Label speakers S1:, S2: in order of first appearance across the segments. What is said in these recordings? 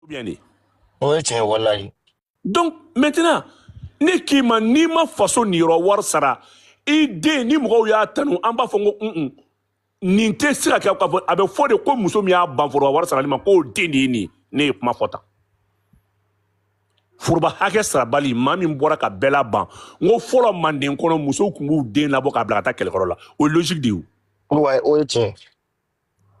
S1: Bien dit.
S2: Oui, tiens, voilà.
S1: Donc, maintenant, ne qui ma ni ma façon ni war sara, idée ni mou ya tanu, en bas fongo, ni te sira ka abe fo de ko muso mi ya ban fo war sara ma ko deni ni ne kuma fota. Furba hake sara bali mami mbora ka bela ban. Ngo folo manden kono muso kungu den labo ka blata kel korola. O logique di ou.
S2: Ouais, oui, tiens.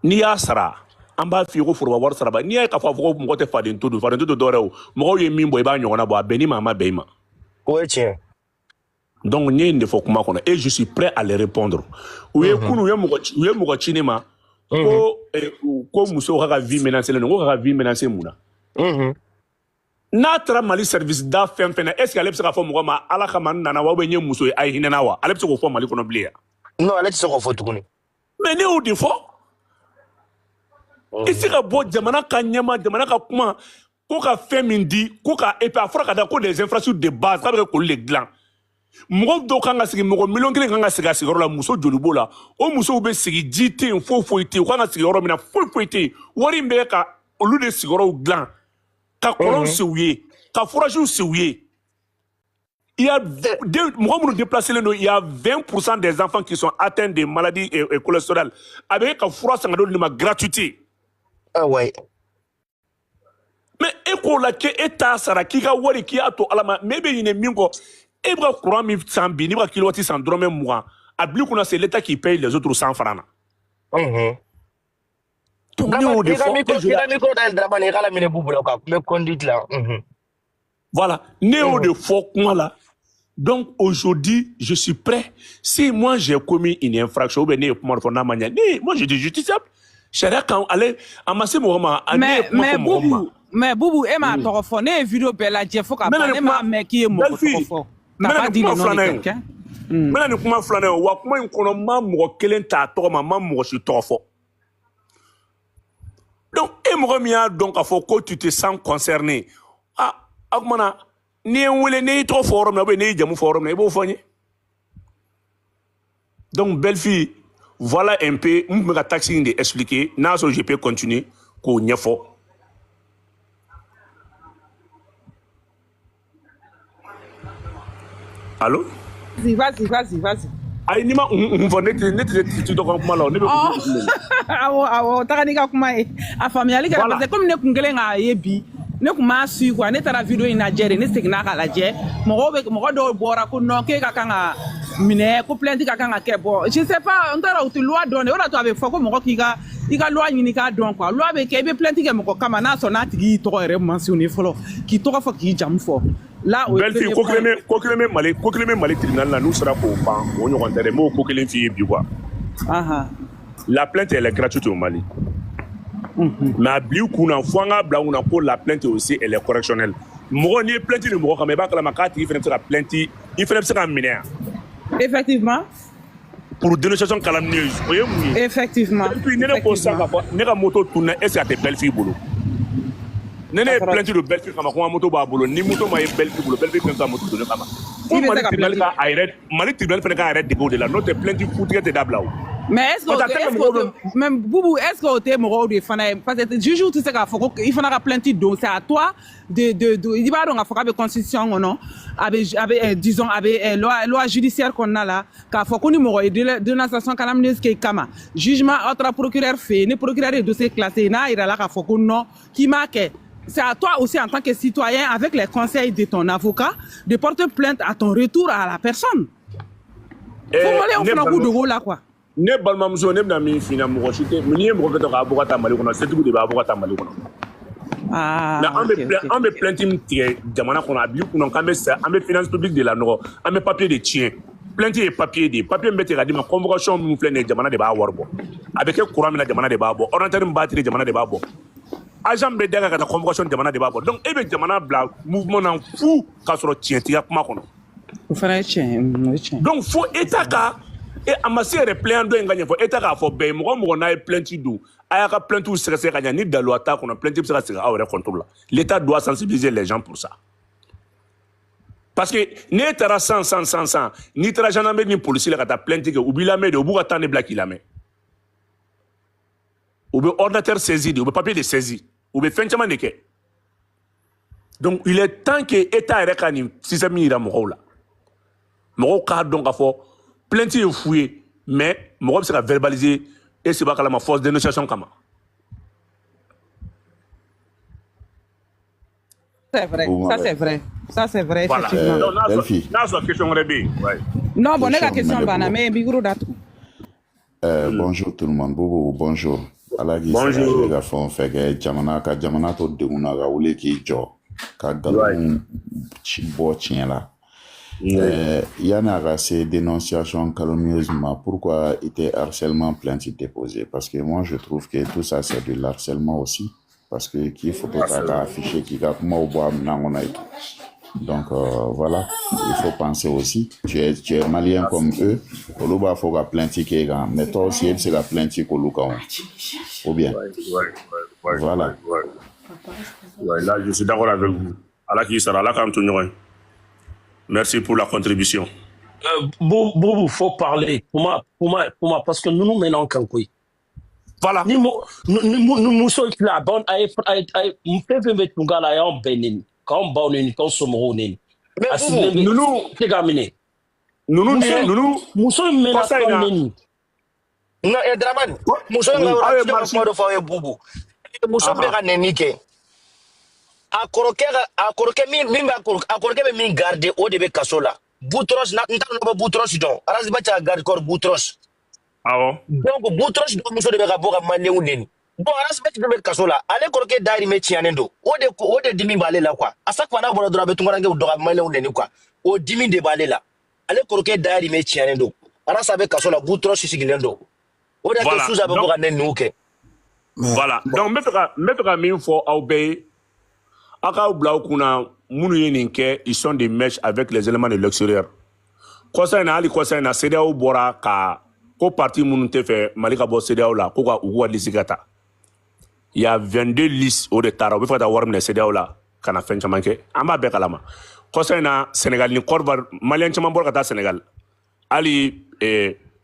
S1: Ni ya sara. Amba fi ko furba war sara ba. Ni ya ka fa fo mo te faden to dore o. Mo ye mimbo e ba nyona bo abeni mama beima.
S2: Oui, tiens.
S1: Donc, et je suis prêt à les répondre. Oui, vous cinéma. Ko muso ka vie menacée le ngo ka vie menacée muna. N'a mali service da femme est-ce qu'elle peut se faire mo ma ala ka man nana wa benye muso ay hinena wa. Elle peut se faire mali kono blia.
S2: Non, elle se fait tout.
S1: Mais ne ou defo. Ici ka bo jamana ka nyama jamana ka kuma ko ka femme ndi ko ka et puis afra ka da ko des infrastructures de base ka be ko les glands. Mɔgɔ dɔw kan ka sigi mɔgɔ miliyɔn kelen kan ka sigi a sigiyɔrɔ la muso jolibo la o musow bɛ sigi ji tɛ yen foyi tɛ yen u kan ka sigi yɔrɔ min na foyi tɛ yen wari in bɛ ka olu de sigiyɔrɔw dilan ka kɔlɔn se u ye ka forage se u ye il y a mɔgɔ minnu déplacés don il y a 20% des enfants qui sont atteints de maladies cholestérol a bɛ ka fura san ka d'olu ma gratuité.
S2: Ah ouais.
S1: Mais e ko la k'e t'a sara k'i ka wari k'i y'a to ala ma mais e bɛ ɲinɛ min kɔ. Et pour courant mi sambi ni ba kilowati sans drôme moi a bli kuna c'est l'état qui paye les autres 100 francs. Voilà, néo de faux là. Donc aujourd'hui, je suis prêt. Si moi j'ai commis une infraction, moi je dis justiciable. Charia quand aller amasser moi
S3: mais Boubou Emma Torofone vidéo bella Jeffo ka ma mais qui est mon Torofone.
S1: Maintenant ni kuma flané wa kuma in kono ma mo kelen ta to ma mo si tofo. Donc et mo mi a donc a fo ko tu te sens concerné. Ah agmana ni wele ni to forum na be ni jamu forum na bo fani. Donc belle fille, voilà un peu me taxi de expliquer na so je peux continuer ko nyefo. Allô?
S3: Vas-y.
S1: Aïe, ni ma tu dois comprendre
S3: là. Takanika kuma e. A famille ka parce que comme ne kungele nga yebi, ne kuma su quoi, ne tara vidéo ina jere, ne segna ka la je. Mo do bora ko non ke ka kanga mine ko plainte ka kanga ke bo. Je sais pas, on tara uti loi donné, on a to avec foko mo ki ga ika loi nyini ka don quoi. Loi be ke be plainte ke mo ko kama na so na tigi to re mentionner folo. Ki to fo ki jam fo. Là où
S1: belle fille kokileme mali tribunal là nous sera pour pas on y rentre mo kokileme fille bi quoi. La plainte elle est gratuite au Mali. Mais abli kuna fwanga bla una pour la plainte aussi elle est correctionnelle. Mo ni plainte ni mo kama ba kala makati il fait la plainte il fait ça mineur.
S3: Effectivement.
S1: Pour dénonciation calomnieuse.
S3: Effectivement.
S1: Et puis ne ka moto tourner est-ce que belle fille boulot. Nene plainte de belle fille kama ko moto ba bolo ni moto ma belle fille bolo belle fille kan moto de kama. Mali tribunal fait ka arrête de go de la note plainte foutre te dabla.
S3: Mais est-ce que même Boubou est-ce que tu es moro de fana parce que juge tu sais ka foko il fana ka plainte donc c'est à toi de il va donc foko avec constitution non avec disons avec loi judiciaire qu'on a là ka foko ni moro de dénonciation calomnieuse ke kama jugement autre procureur fait ne procureur de dossier classé na ira là ka foko non qui marque. C'est à toi aussi en tant que citoyen avec les conseils de ton avocat de porter plainte à ton retour à la personne. Faut aller au fond de gros là quoi.
S1: Ne balmamuso ne bna min fina mo chite mini mo ko to ka avocat ta mali kono c'est tout de ba avocat ta mali kono. On me plainte tie jamana kono abi kono kan be ça on me finance publique de la no on me papier de tien plainte et papier mbete ka di ma convocation mu flene jamana de ba warbo avec courant na jamana de ba bo ordinateur mbatiri jamana de ba bo agent be daga ka convocation jamana de ba bo donc e be jamana bla mouvement en fou ka soro tien tia kuma kono donc faut état ka et amassé repléant do nganya fo état ka fo be mo na plainte do aya ka plainte ou stressé ka ni de loi ta kono plainte sera sera au contrôle l'état doit sensibiliser les gens pour ça parce que ne tara 100 ni tara gendarmerie ni policier ka ta plainte que ubila me de obu ka tane black ilame ou be ordinateur saisi ou be papier de saisi ou be fin chama de ke Donc il est temps que État yɛrɛ ka nin système yira mɔgɔw la mɔgɔw k'a dɔn k'a fɔ plainte est fouillée mais mɔgɔ bɛ se ka verbaliser et c'est pas kalama force de dénonciation kama.
S3: C'est vrai, ça c'est vrai. Ça c'est vrai,
S1: Voilà.
S3: effectivement.
S1: N'a sɔrɔ question wɛrɛ bɛ yen.
S3: Non, bon, ne ka question banna, mais micro datu.
S4: Bonjour tout le monde. Bobo, bonjour.
S1: Bonjour.
S4: Ka fɛn fɛn kɛ jamana to degun na ka wuli k'i jɔ ka nkalon bɔ tiɲɛ la. Yani a ka se dénonciation calomnieuse ma, pourquoi était harcèlement plainte déposée? Parce que moi je trouve que tout ça c'est de l'harcèlement aussi. Parce que qui photo k'a affiché qui ka kuma bɔ a minan kɔnɔ et tout. Donc voilà, il faut penser aussi. Tu es malien comme eux. Olu b'a fɔ ka plainte k'e kan, mais toi aussi il bɛ se ka plainte k'olu kan ou bien. Voilà.
S1: Ouais, là je suis d'accord avec vous. Ala k'i sara, Ala k'an to ɲɔgɔn ye. Merci pour la contribution.
S5: Boubou, faut parler. Pour moi, parce que nous menons qu'un coup.
S1: Voilà.
S5: Nous sommes là, bon, on peut mettre nous gars là en Benin, quand on est quand sommes rounis.
S1: Nous
S5: sommes menacés.
S2: Non, Draman, muso nga do fa bubu. Muso be ka nenike. A koroke min be min garder o de be kasola. Boutros na ntano ba Boutros don. Aras ba cha garde corps Boutros.
S1: Ah
S2: Donc Boutros do muso de be ka boka maleu neni. Bon aras ba be kasola. Ale koroke dari me chianendo. O de dimi bale la quoi. Asa kwa na bola do be tungara nge do maleu neni quoi. O dimi de bale la. Ale koroke dari me chianendo. Aras be kasola Boutros sigilendo. Voilà.
S1: Voilà. Donc, mettre min fo au bay, akaw blau kuna munu yeninke, ils sont des mèches avec les éléments de l'extérieur. Kosa na CEDEAO bora ka ko parti munu te fe malika bo CEDEAO la ko ka uwa lisigata. Il y a 22 listes au retard. Au fait da warm na CEDEAO la kana fen chamanke. Amba be kalama. Kosa na Sénégal ni korbar malien chaman bora kata Sénégal. Ali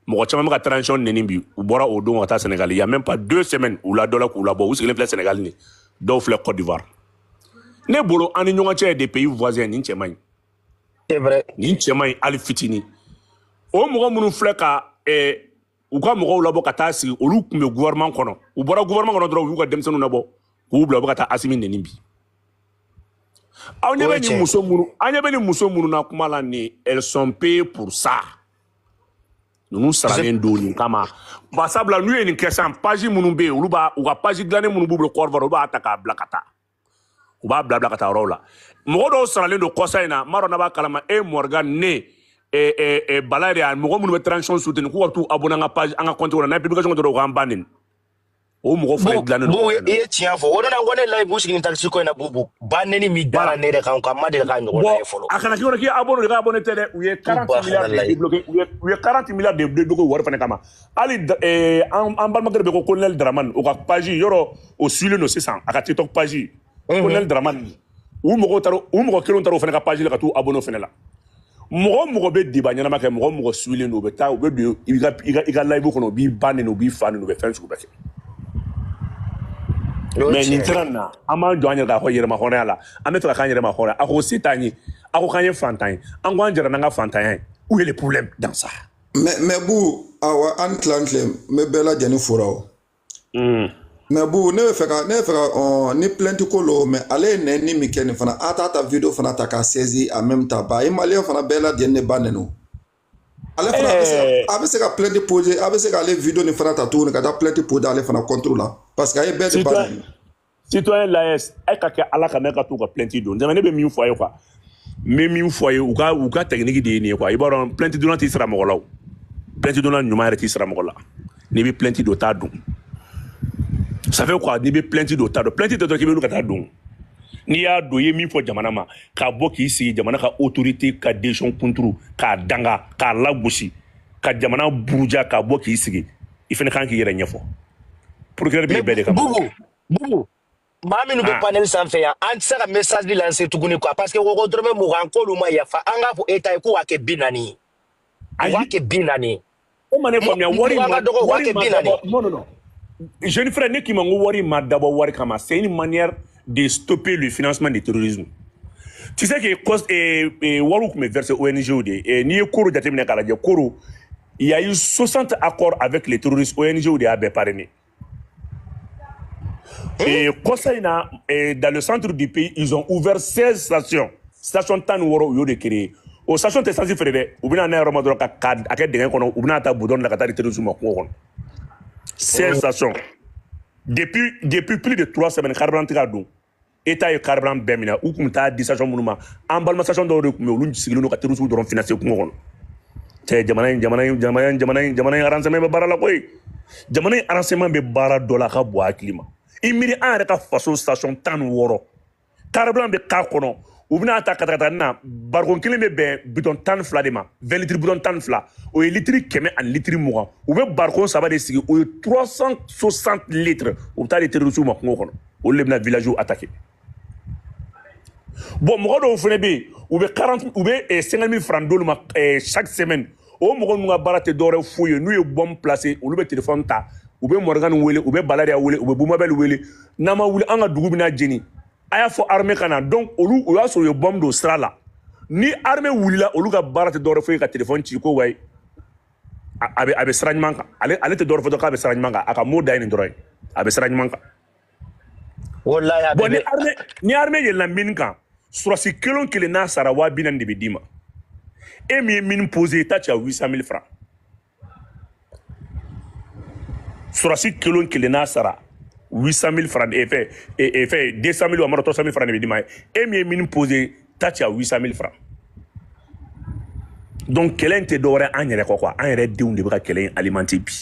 S1: mɔgɔ caman bɛ ka transition neni bi u bɔra o don ka taa Sénégal il y a même pas 2 semaines u la dɔ la k'u labɔ u sigilen filɛ Sénégal ni dɔw filɛ Côte d'Ivoire ne bolo an ni ɲɔgɔn cɛ des pays voisins nin cɛ man ɲi
S2: c'est vrai
S1: nin cɛ man ɲi hali fitini o mɔgɔ minnu filɛ ka u ka mɔgɔw labɔ ka taa sigi olu tun bɛ gouvernement kɔnɔ u bɔra gouvernement kɔnɔ dɔrɔn u y'u ka denmisɛnninw labɔ k'u bila u bɛ ka taa Asimi neni bi aw ɲɛ bɛ ni muso minnu na kuma la ni elles sont payées pour ça. Nous saralen do nin kama basabla nu ye nin kɛsan page minnu bɛ yen olu b'a u ka page dilannen minnu b'u bolo kɔrɔfɔ u b'a ta k'a bila ka taa u b'a bila ka taa yɔrɔw la mɔgɔ dɔw saralen don kɔsa in na n b'a dɔn n'a b'a kalama Morgan ne Bala yɛrɛ mɔgɔ minnu bɛ transition soutenir k'u ka t'u abonner an ka page an ka compte kɔnɔ n'a ye publication dɔrɔn u k'an ban nin o mɔgɔ fana dilannen don
S2: i ye tiɲɛ fɔ o nana ko ne la b'u sigi ni taxi ko in na bubu banni mi dara ne yɛrɛ kan ka ma deli k'a ɲɔgɔn ye fɔlɔ
S1: a kana k'i k'i abonné ka abonné tɛ dɛ u ye 40 milliards de débloqué u ye 40 milliards de débloqué wari fana kama hali an balimakɛ dɔ bɛ ko Colonel Dramane o ka page yɔrɔ o suilen don sisan a ka TikTok page Colonel Dramane u mɔgɔ kelenw taara o fana ka page la ka t'u abonné o fana la mɔgɔ bɛ débat ɲɛnama kɛ mɔgɔ suilen don u bɛ taa u bɛ don i ka live kɔnɔ u b'i ban nin u b'i fa nin u bɛ fɛn sugu bɛɛ kɛ mais nin tɛra na an b'an jɔ an yɛrɛ k'a fɔ yɛrɛma hɔrɔnya la an bɛ fɛ ka k'an yɛrɛma hɔrɔnya a ko si t'an ye a ko k'an ye fantan ye an ko an jɛra n'an ka fantanya ye où est le problème dans ça
S6: mais bu awa an tilan n bɛ bɛɛ lajɛlen fora o mais bu ne bɛ fɛ ka ni plainte ko lo mais ale ye nɛni min kɛ nin fana a t'a ta video fana ta k'a saisi en même temps ba ye maliyɛn fana bɛɛ lajɛlen de ba nɛni o ale fana a bɛ se ka plainte poser a bɛ se k'ale video nin fana ta tuguni ka taa plainte poser ale fana contre la parce que a ye bɛɛ de ba nɛni
S1: citoyen l'AS e ka kɛ ala ka mɛn ka t'u ka plainte don ne bɛ min fɔ a ye quoi n bɛ min fɔ a ye u ka technique de ye nin ye quoi i b'a dɔn plainte donna t'i sara mɔgɔ la o plainte donna ɲuman yɛrɛ t'i sara mɔgɔ la n'i bɛ plainte don t'a don ça fait quoi n'i bɛ plainte don t'a don plainte tɛ dɔrɔn k'i bɛ wuli ka taa don n'i y'a don i ye min fɔ jamana ma k'a bɔ k'i sigi jamana ka autorité ka décision kunturu k'a danga k'a lagosi ka jamana buruja k'a bɔ k'i sigi i fana kan k'i yɛrɛ ɲɛfɔ procureur bɛ bɛɛ de kama
S2: bubu maa minnu bɛ panel sanfɛ yan an tɛ se ka message di lancer tuguni quoi parce que wɔkɔ dɔrɔmɛ 20 k'olu ma yafa an k'a fɔ État ye k'u k'a kɛ 40 ye u b'a kɛ 40
S1: o ma ne faamuya wari ma dabɔ non jeune frère ne k'i ma n ko wari ma dabɔ wari kama c'est une manière de stopper le financement du terrorisme Tu sais que Walou me verse ONG ni Koro jatemine kala je Koro, il y a eu 60 accords avec les terroristes ONG de Abé parrainé. Et dans le centre du pays, ils ont ouvert 16 stations. Station tan woro yo de créer. Au station te sensi frère, ou bien na Ramadan ka akay dengen kono, ou bien ta boudon la kata terrorisme ko kono. 16 stations. Depuis plus de 3 semaines, carburant tika dou. État et carburant bemina ou kum ta di station munuma. En balma station do de me ulu sigilo no ka terrorisme do financer ko kono. Te jamana arrangement be barala koy. Jamana arrangement be bara dola ka bo akilima. Imiri an yɛrɛ ka faso station 16 carburant bɛ k'a kɔnɔ u bɛna ta kata na barikon kelen bɛ bɛn biton 12 de ma 20 litres biton 12 o ye litiri 100 ani litiri 20 u bɛ barikon 3 de sigi o ye 360 litres u bɛ taa di terroristes ma kungo kɔnɔ olu de bɛna village attaquer bon mɔgɔ dɔw fana bɛ yen u bɛ 50 000 francs d'olu ma chaque semaine o mɔgɔ ninnu ka baara tɛ dɔwɛrɛ foyi ye n'u ye bombe placer olu bɛ téléphone ta u bɛ Morgan wele u bɛ Balaria wele u bɛ Boumabel wele n'a ma wuli an ka dugu bɛna jeni a y'a fɔ armée ka na donc olu o y'a sɔrɔ u ye bombe don sira la ni armée wulila olu ka baara tɛ dɔwɛrɛ foyi ka téléphone ci ko wayi a bɛ sira ɲuman kan ale tɛ dɔwɛrɛ fɔ k'a bɛ sira ɲuman kan a ka mot da ye nin dɔrɔn ye a bɛ sira ɲuman kan
S2: wallahi
S1: bon ni armée yɛlɛnna mine kan surasi kelen o kelen n'a sara 40 de bɛ d'i ma e min ye mine posé ta ci a 800 000 francs surasi kelen o kelen n'a sara 800 000 francs et fait 200 000 ou 300 000 francs de bɛ d'i ma e min ye mine posé ta ci a 800 000 francs donc kɛlɛ in tɛ dɔwɛrɛ an yɛrɛ kɔ quoi an yɛrɛ denw de bɛ ka kɛlɛ in alimenter bi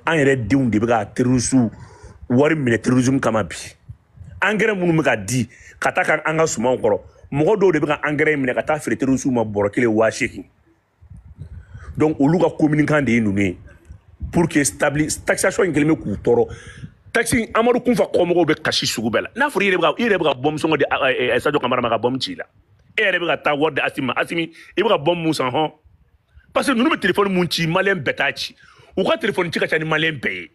S1: an yɛrɛ denw de bɛ ka terroristes wari minɛ terrorisme kama bi engrais minnu bɛ ka di ka taa kan an ka sumanw kɔrɔ mɔgɔ dɔw de bɛ ka engrais minɛ ka taa feere terroristes ma bɔrɔ kelen 8,000 donc olu ka communiquant de ye ninnu ye pour que taxation in kɛlen bɛ k'u tɔɔrɔ taxi Amadu Kunfa kɔmɔgɔw bɛ kasi sugu bɛɛ la n'a fɔra i yɛrɛ bɛ ka bombe sɔngɔ de Sadio Kamara ma ka bombe ci la e yɛrɛ bɛ ka taa wari di Asimi i bɛ ka bombe mun san hɔn parce que ninnu bɛ téléphone mun ci maliyɛn bɛɛ t'a ci u ka téléphone ci ka ca ni maliyɛn bɛɛ ye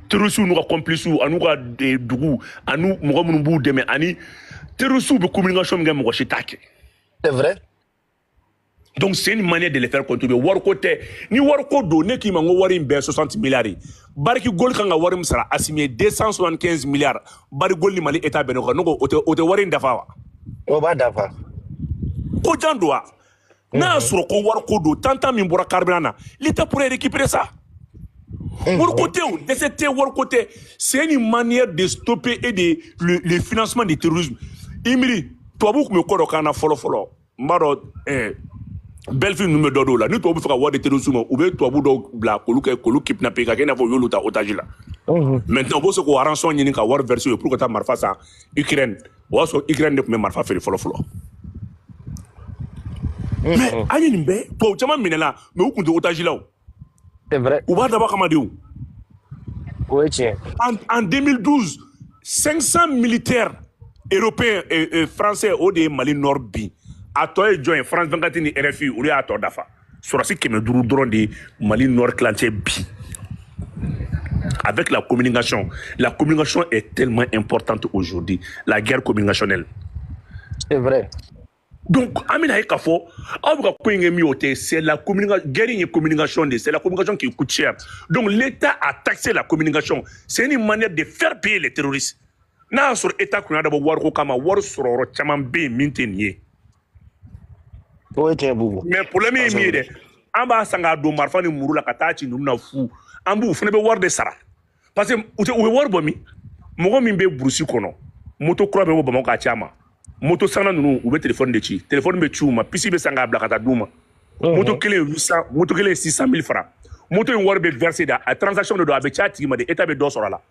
S1: terroristes n'u ka complices an'u ka dugu ani mɔgɔ minnu b'u dɛmɛ ani terroristes bɛ communication min kɛ mɔgɔ si t'a kɛ
S2: c'est vrai
S1: donc c'est une manière de les faire contribuer wariko tɛ ni wariko don ne k'i ma ko wari in bɛɛ 60 milliards Bariki Gol kan ka wari min sara Asimi 275 milliards Bari Gol ni Mali état bɛn o kan ne ko o tɛ wari in dafa wa
S2: o b'a dafa
S1: ko jan don wa n'a y'a sɔrɔ ko wariko don tantan min bɔra carburant na l'État pourrait récupérer ça wariko tɛ o dɛsɛ tɛ wariko tɛ c'est une manière de stopper et de le financement du terrorisme i miiri tubabu tun bɛ ko dɔ k'an na fɔlɔ n b'a dɔn Belfin ninnu bɛ dɔ dɔw la ni tubabu bɛ fɛ ka wari di terroristes ma u bɛ tubabu dɔw bila k'olu kidnapper ka kɛ i n'a fɔ u y'olu ta otage la maintenant u bɛ se k'o rançon ɲini ka wari verser pour que taa marifa san Ukraine o y'a sɔrɔ Ukraine de tun bɛ marifa feere fɔlɔ mais an ye nin bɛɛ tubabu caman minɛla mais u tun tɛ otage la o
S2: c'est vrai
S1: u b'a dabɔ a kama de o
S2: o ye tiɲɛ
S1: en 2012 500 militaires européens et français o de ye Mali Nord bin a tɔ ye jɔn ye France 24 ni RFI olu y'a tɔ dafa surasi 500 dɔrɔn de Mali Nord clancé bi avec la communication est tellement importante aujourd'hui la guerre communicationnelle
S2: c'est vrai
S1: donc amina ye k'a fɔ aw bɛ ka ko in kɛ min o tɛ c'est la communication guerre in ye communication de c'est la communication qui coûte cher donc l'État a taxé la communication c'est une manière de faire payer les terroristes n'a y'a sɔrɔ État kun y'a dabɔ wariko kama wari sɔrɔ yɔrɔ caman bɛ yen min tɛ nin ye mais problème ye min ye dɛ an b'a san k'a don marifa ni muru la ka taa ci ninnu na fu an b'u fana bɛ wari de sara parce que u bɛ wari bɔ min mɔgɔ min bɛ burusi kɔnɔ moto kura bɛ bɔ Bamakɔ k'a ci a ma moto sanna ninnu u bɛ téléphone de ci téléphone bɛ ci u ma pisi bɛ san k'a bila ka taa d'u ma moto kelen ye 800 moto kelen ye 600 000 francs moto in wari bɛ verser da a transaction de don a bɛ ci a tigi ma de État bɛ dɔ sɔrɔ a la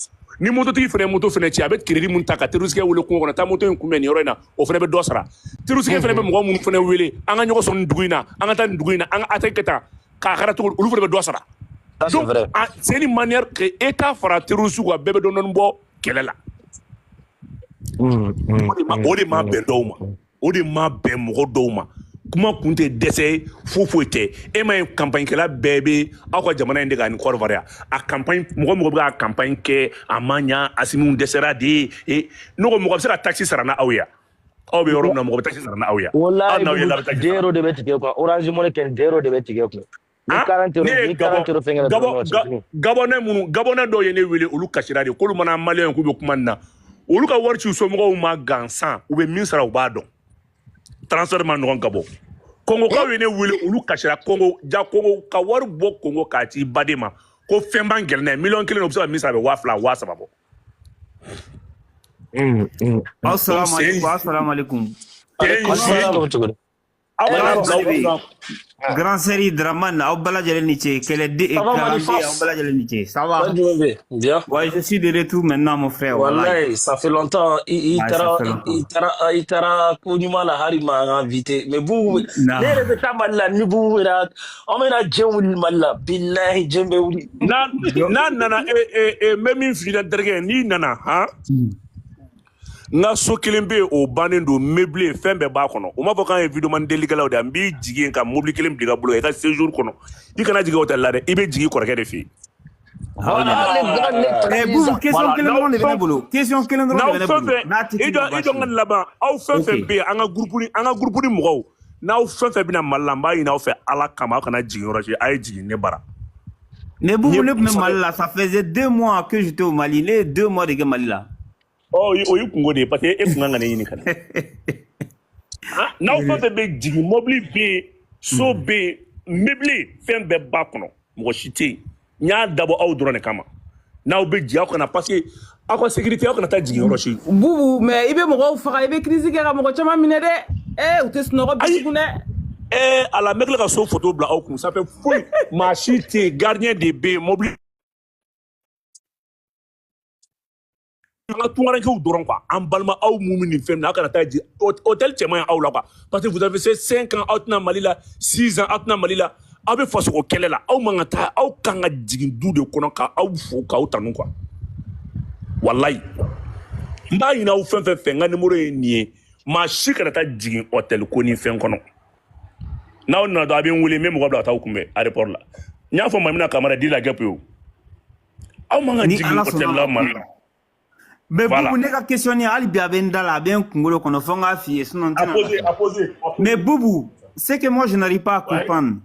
S1: ni mototigi fana ye moto fana ci a bɛ crédit mun ta ka terroriste wele kungo kɔnɔ taa moto in kunbɛn nin yɔrɔ in na o fana bɛ dɔ sara terroriste fana bɛ mɔgɔ minnu fana wele an ka ɲɔgɔn sɔrɔ nin dugu in na an ka taa nin dugu in na an ka attaque kɛ tan k'a kɛra cogo olu fana bɛ dɔ sara donc c'est une manière que État fara terroriste ka bɛɛ bɛ dɔɔni bɔ kɛlɛ la o de ma bɛn dɔw ma o de ma bɛn mɔgɔ dɔw ma kuma kun tɛ dɛsɛ foyi tɛ e ma ye campagne kɛla bɛɛ bɛ aw ka jamana in de ka ni Côte d'Ivoire a campagne mɔgɔ bɛ ka campagne kɛ a ma ɲa Asimi dɛsɛra de ne ko mɔgɔ bɛ se ka taxe sara na aw ye aw bɛ yɔrɔ min na mɔgɔ bɛ taxi sara n'aw ya
S2: wallahi
S1: n'aw ye la bɛ taxi sara
S2: dero de bɛ tigɛ quoi orange money kɛ dero de bɛ tigɛ quoi ni 40 euros ni 40 euros fɛngɛ la
S1: Gabonais dɔw ye ne wele olu kasira de k'olu mana maliyɛn k'u bɛ kuma nin na olu ka wari ci u somɔgɔw ma gansan u bɛ min sara u b'a dɔn transfert ma nɔgɔn ka bɔ Kongokaw ye ne wele olu kasira Kongo ka wari bɔ Kongo k'a ci baden ma ko fɛn b'an gɛlɛn n'a ye miliyɔn 1 o bɛ se ka min sara a bɛ 2000 3000 bɔ.
S7: Assalamu alaikum. Grand série Draman, aw bala jalen ni ce, quel est aw bala jalen ni ce. Ça va?
S5: Bien.
S7: Ouais, je suis de retour maintenant mon frère.
S5: Wallahi, ça fait longtemps. Il tara konyuma la hari m'a invité. Mais vous, les résultats malla, ni vous là, on m'a dit malla, billahi jembe wuli.
S1: Nana même une fille derrière ni nana, hein? Nga so kelen be o banen do meublé fɛn bɛɛ b'a kɔnɔ o ma fɔ k'an ye vidéo man delikɛlaw de an b'i jigin ka mobili kelen bila i ka bolo i ka séjour kɔnɔ i kana jigin hôtel la dɛ i bɛ jigin kɔrɔkɛ de fɛ
S7: yen. Question kelen dɔrɔn de bɛ ne bolo. Question kelen dɔrɔn de bɛ ne bolo.
S1: I jɔ n ka laban aw fɛn fɛn bɛ yen an ka groupe ni mɔgɔw n'aw fɛn fɛn bɛna Mali la n b'a ɲini aw fɛ Ala kama aw kana jigin yɔrɔ si a ye jigin ne bara.
S7: Ne Boubou ne tun bɛ Mali la ça faisait 2 mois que j'étais au Mali ne ye 2 mois de kɛ Mali la.
S1: Oh, o yi kungo de parce que e kun kan ka ne ɲini kana n'aw fɛn fɛn bɛ jigin mobili bɛ yen so bɛ yen meublé fɛn bɛɛ b'a kɔnɔ mɔgɔ si tɛ yen n y'a dabɔ aw dɔrɔn de kama n'aw bɛ jigin aw kana parce que aw ka sécurité aw kana taa jigin yɔrɔ si.
S3: Boubou mais i bɛ mɔgɔw faga i bɛ crise kɛ ka mɔgɔ caman minɛ dɛ u tɛ sunɔgɔ bi tugun dɛ.
S1: ala n bɛ tila ka so photo bila aw kun sanfɛ foyi maa si tɛ yen gardien de bɛ yen mobili. An ka tungarankew dɔrɔn quoi an balima aw mun ni fɛn na aw kana taa ji hôtel cɛman aw la quoi parce que vous avez fait 5 ans aw tɛna Mali la 6 ans aw tɛna Mali la aw bɛ fasogo kɛlɛ la aw man ka taa aw kan ka jigin du de kɔnɔ ka aw fo k'aw tanu quoi wallahi n b'a ɲini aw fɛn fɛn fɛ n ka numéro ye nin ye maa si kana taa jigin hôtel ko ni fɛn kɔnɔ n'aw nana dɔn a bɛ n wele n bɛ mɔgɔ bila ka taa aw kunbɛn aéroport la n y'a fɔ Mamina Kamara di la gɛp ye o aw man ka jigin hôtel la Mali la.
S7: Mais Boubou, ne ka question ye hali bi a bɛ n da la a bɛ n kunkolo kɔnɔ fo n k'a f'i ye sinon n tɛna. Mais Boubou, c'est que moi je n'arrive pas à comprendre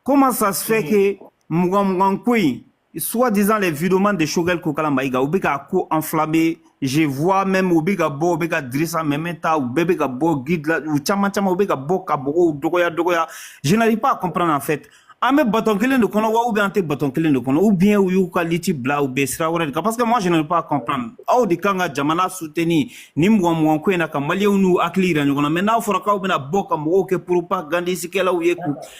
S7: comment ça se fait que mugan ko in soi-disant les vidéomans de Choguel Kokala Maïga u bɛ ka ko enflammé je vois même u bɛ ka bɔ u bɛ ka Drissa Mɛmɛ ta u bɛɛ bɛ ka bɔ guide la u caman u bɛ ka bɔ ka bɔgɔw dɔgɔya je n'arrive pas à comprendre en fait. An bɛ bâton kelen de kɔnɔ wa ou bien an tɛ bâton kelen de kɔnɔ ou bien u y'u ka liti bila u bɛ sira wɛrɛ de kan parce que moi je n'arrive pas à comprendre aw de kan ka jamana soutenir ni mugan ko in na ka maliyɛnw n'u hakili yira ɲɔgɔn na mais n'a fɔra k'aw bɛna bɔ ka mɔgɔw kɛ propagandistekɛlaw ye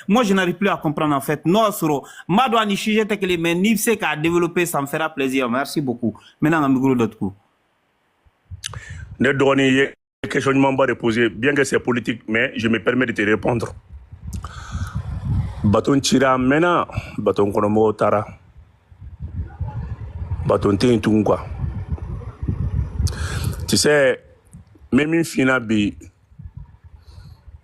S7: moi je n'arrive plus à comprendre en fait n'o y'a sɔrɔ n b'a dɔn a ni sujet tɛ kelen mais n'i bɛ se k'a développer ça me fera plaisir merci beaucoup n bɛna n ka micro dɔ tugu.
S1: Ne dɔgɔnin ye question ɲumanba de poser bien que c'est politique mais je me permets de te répondre. Baton cira mena baton kono mo tara baton te tun quoi tu sais même fina bi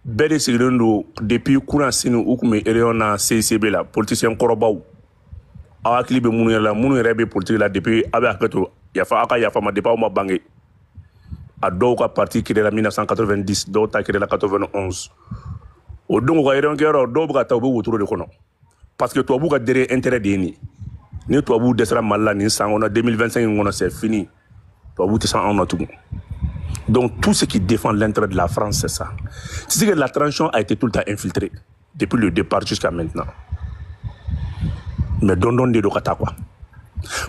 S1: bɛɛ de sigilen don depuis kuna sini u kun bɛ réunion na CCB la politicien kɔrɔbaw aw hakili bɛ minnu yɛrɛ la minnu yɛrɛ bɛ politique la depuis aw bɛ hakɛ to yafa aw ka yafa ma depuis aw ma bange a dɔw ka parti créé la 1990 dɔw ta créé la 91 o don u ka réunion kɛyɔrɔ dɔw bɛ ka taa u bɛ wotoro de kɔnɔ parce que tubabuw ka derrière intérêt de ye nin ni tubabuw dɛsɛra Mali la nin san kɔnɔ 2025 in kɔnɔ c'est fini tubabuw tɛ san anw na tugun. Donc tout ce qui défend l'intérêt de la France, c'est ça. C'est que la transition a été tout le temps infiltrée, depuis le départ jusqu'à maintenant. Mais don de kata quoi.